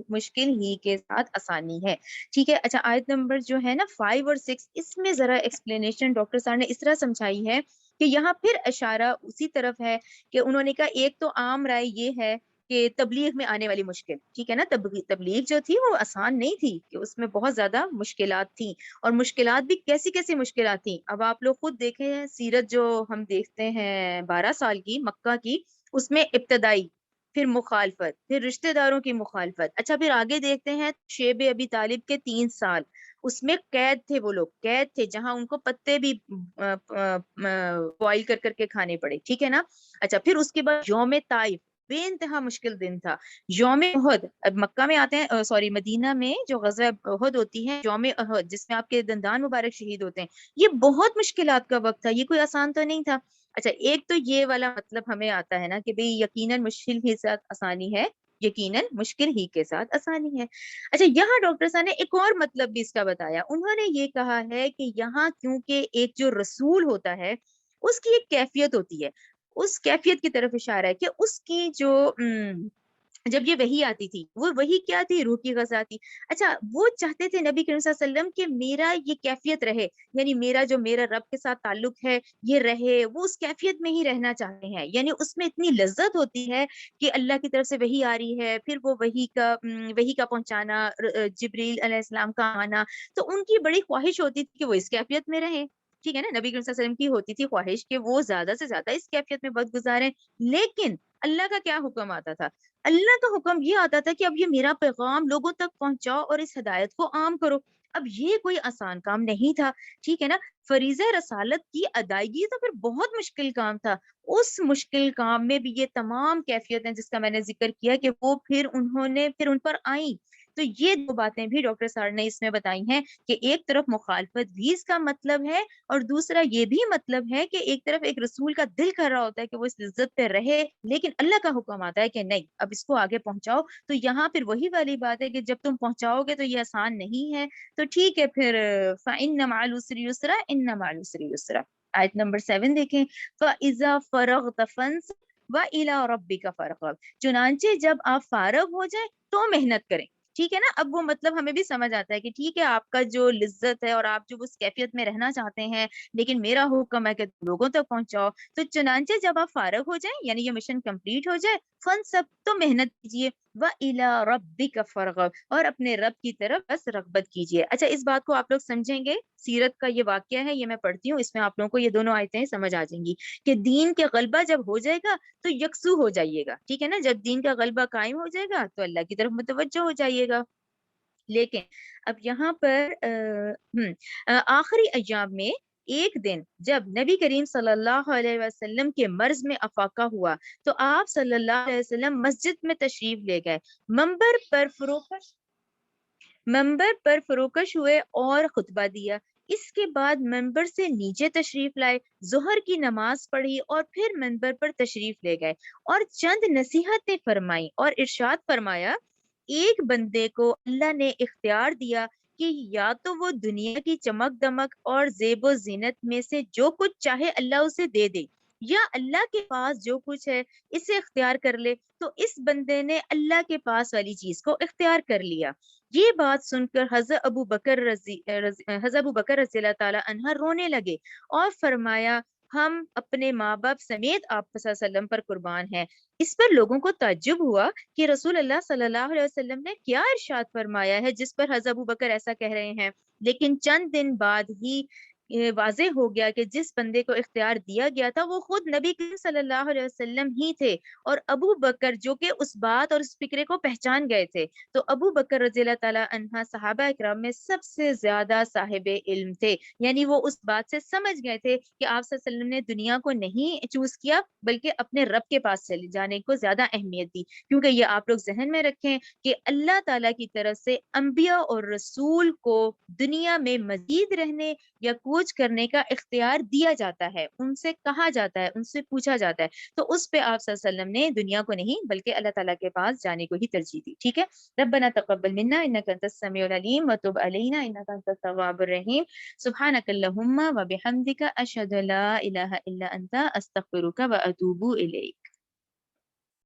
مشکل ہی کے ساتھ آسانی ہے. ٹھیک ہے. اچھا, آیت نمبر جو ہے نا 5 اور 6, اس میں ذرا ایکسپلینیشن ڈاکٹر صاحب نے اس طرح سمجھائی ہے کہ یہاں پھر اشارہ اسی طرف ہے کہ انہوں نے کہا ایک تو عام رائے یہ ہے کہ تبلیغ میں آنے والی مشکل, ٹھیک ہے نا, تبلیغ جو تھی وہ آسان نہیں تھی, کہ اس میں بہت زیادہ مشکلات تھیں, اور مشکلات بھی کیسی کیسی مشکلات تھیں. اب آپ لوگ خود دیکھیں ہیں سیرت جو ہم دیکھتے ہیں 12 سال کی مکہ کی, اس میں ابتدائی, پھر مخالفت, پھر رشتہ داروں کی مخالفت. اچھا, پھر آگے دیکھتے ہیں شیب ابی طالب کے 3 سال, اس میں قید تھے, وہ لوگ قید تھے جہاں ان کو پتے بھی بوائل کر کر کے کھانے پڑے, ٹھیک ہے نا. اچھا, پھر اس کے بعد یوم طائف, بے انتہا مشکل دن تھا. یوم احد, اب مکہ میں آتے ہیں, سوری مدینہ میں جو غزوہ احد ہوتی ہے, یوم احد جس میں آپ کے دندان مبارک شہید ہوتے ہیں, یہ بہت مشکلات کا وقت تھا, یہ کوئی آسان تو نہیں تھا. اچھا, ایک تو یہ والا مطلب ہمیں آتا ہے نا کہ بھئی یقیناً مشکل ہی ساتھ آسانی ہے, یقیناً مشکل ہی کے ساتھ آسانی ہے. اچھا, یہاں ڈاکٹر صاحب نے ایک اور مطلب بھی اس کا بتایا. انہوں نے یہ کہا ہے کہ یہاں کیونکہ ایک جو رسول ہوتا ہے اس کی ایک کیفیت ہوتی ہے, اس کیفیت کی طرف اشارہ ہے کہ اس کی جو جب یہ وحی آتی تھی, وہ وحی کیا تھی؟ روح کی غذا تھی. اچھا, وہ چاہتے تھے نبی کریم صلی اللہ علیہ وسلم کہ میرا یہ کیفیت رہے, یعنی میرا رب کے ساتھ تعلق ہے یہ رہے, وہ اس کیفیت میں ہی رہنا چاہتے ہیں. یعنی اس میں اتنی لذت ہوتی ہے کہ اللہ کی طرف سے وحی آ رہی ہے, پھر وہ وحی کا پہنچانا, جبریل علیہ السلام کا آنا, تو ان کی بڑی خواہش ہوتی تھی کہ وہ اس کیفیت میں رہیں. ٹھیک ہے نا, نبی کریم صلی اللہ علیہ وسلم کی ہوتی تھی خواہش کہ وہ زیادہ سے زیادہ اس کیفیت میں وقت گزاریں. لیکن اللہ کا کیا حکم آتا تھا؟ اللہ کا حکم یہ آتا تھا کہ اب یہ میرا پیغام لوگوں تک پہنچاؤ اور اس ہدایت کو عام کرو. اب یہ کوئی آسان کام نہیں تھا, ٹھیک ہے نا. فریضہ رسالت کی ادائیگی تو پھر بہت مشکل کام تھا. اس مشکل کام میں بھی یہ تمام کیفیتیں جس کا میں نے ذکر کیا کہ وہ پھر ان پر آئیں. تو یہ 2 باتیں بھی ڈاکٹر صاحب نے اس میں بتائی ہیں کہ ایک طرف مخالفت بھی اس کا مطلب ہے, اور دوسرا یہ بھی مطلب ہے کہ ایک طرف ایک رسول کا دل کر رہا ہوتا ہے کہ وہ اس عزت پہ رہے, لیکن اللہ کا حکم آتا ہے کہ نہیں, اب اس کو آگے پہنچاؤ. تو یہاں پھر وہی والی بات ہے کہ جب تم پہنچاؤ گے تو یہ آسان نہیں ہے, تو ٹھیک ہے پھر فَإِنَّ مَعَ الْعُسْرِ يُسْرًا إِنَّ مَعَ الْعُسْرِ يُسْرًا. آیت نمبر 7 دیکھیں, فَإِذَا فَرَغْتَ فَانْصَبْ وَإِلَىٰ رَبِّكَ فَارْغَب. چنانچہ جب آپ فارغ ہو جائیں تو محنت کریں. ٹھیک ہے نا, اب وہ مطلب ہمیں بھی سمجھ آتا ہے کہ ٹھیک ہے آپ کا جو لذت ہے اور آپ جو اس کیفیت میں رہنا چاہتے ہیں, لیکن میرا حکم ہے کہ لوگوں تک پہنچاؤ. تو چنانچہ جب آپ فارغ ہو جائیں, یعنی یہ مشن کمپلیٹ ہو جائے, فن سب تو محنت کیجیے, وَإِلَىٰ رَبِّكَ فَارْغَب, اور اپنے رب کی طرف بس رغبت کیجیے. اچھا, اس بات کو آپ لوگ سمجھیں گے, سیرت کا یہ واقعہ ہے, یہ میں پڑھتی ہوں, اس میں آپ لوگوں کو یہ دونوں آیتیں سمجھ آ جائیں گی کہ دین کے غلبہ جب ہو جائے گا تو یکسو ہو جائیے گا. ٹھیک ہے نا, جب دین کا غلبہ قائم ہو جائے گا تو اللہ کی طرف متوجہ ہو جائیے گا. لیکن اب یہاں پر آخری ایام میں ایک دن جب نبی کریم صلی اللہ علیہ وسلم کے مرض میں افاقہ ہوا تو آپ صلی اللہ علیہ وسلم مسجد میں تشریف لے گئے, منبر پر فروکش ہوئے اور خطبہ دیا. اس کے بعد منبر سے نیچے تشریف لائے, ظہر کی نماز پڑھی اور پھر منبر پر تشریف لے گئے اور چند نصیحتیں فرمائیں اور ارشاد فرمایا, ایک بندے کو اللہ نے اختیار دیا کہ یا تو وہ دنیا کی چمک دمک اور زیب و زینت میں سے جو کچھ چاہے اللہ اسے دے دے, یا اللہ کے پاس جو کچھ ہے اسے اختیار کر لے. تو اس بندے نے اللہ کے پاس والی چیز کو اختیار کر لیا. یہ بات سن کر حضرت ابو بکر رضی اللہ تعالی عنہ رونے لگے اور فرمایا, ہم اپنے ماں باپ سمیت آپ صلی اللہ علیہ وسلم پر قربان ہیں۔ اس پر لوگوں کو تعجب ہوا کہ رسول اللہ صلی اللہ علیہ وسلم نے کیا ارشاد فرمایا ہے جس پر حضرت ابوبکر ایسا کہہ رہے ہیں، لیکن چند دن بعد ہی یہ واضح ہو گیا کہ جس بندے کو اختیار دیا گیا تھا وہ خود نبی کریم صلی اللہ علیہ وسلم ہی تھے، اور ابو بکر جو کہ اس بات اور اس فکرے کو پہچان گئے تھے۔ تو ابو بکر رضی اللہ تعالیٰ عنہ صحابہ اکرام میں سب سے زیادہ صاحب علم تھے، یعنی وہ اس بات سے سمجھ گئے تھے کہ آپ صلی اللہ علیہ وسلم نے دنیا کو نہیں چوز کیا بلکہ اپنے رب کے پاس چلے جانے کو زیادہ اہمیت دی، کیونکہ یہ آپ لوگ ذہن میں رکھیں کہ اللہ تعالیٰ کی طرف سے انبیاء اور رسول کو دنیا میں مزید رہنے یا کوچ کرنے کا اختیار دیا جاتا ہے، ان سے کہا جاتا ہے، ان سے پوچھا جاتا ہے، تو اس پہ آپ صلی اللہ علیہ وسلم نے دنیا کو نہیں بلکہ اللہ تعالیٰ کے پاس جانے کو ہی ترجیح دی، ٹھیک ہے۔ ربنا تقبل منا انك انت السميع العليم وتب علينا انك انت التواب الرحيم سبحانك اللهم وبحمدك اشهد ان لا اله الا انت استغفرك واتوب اليك۔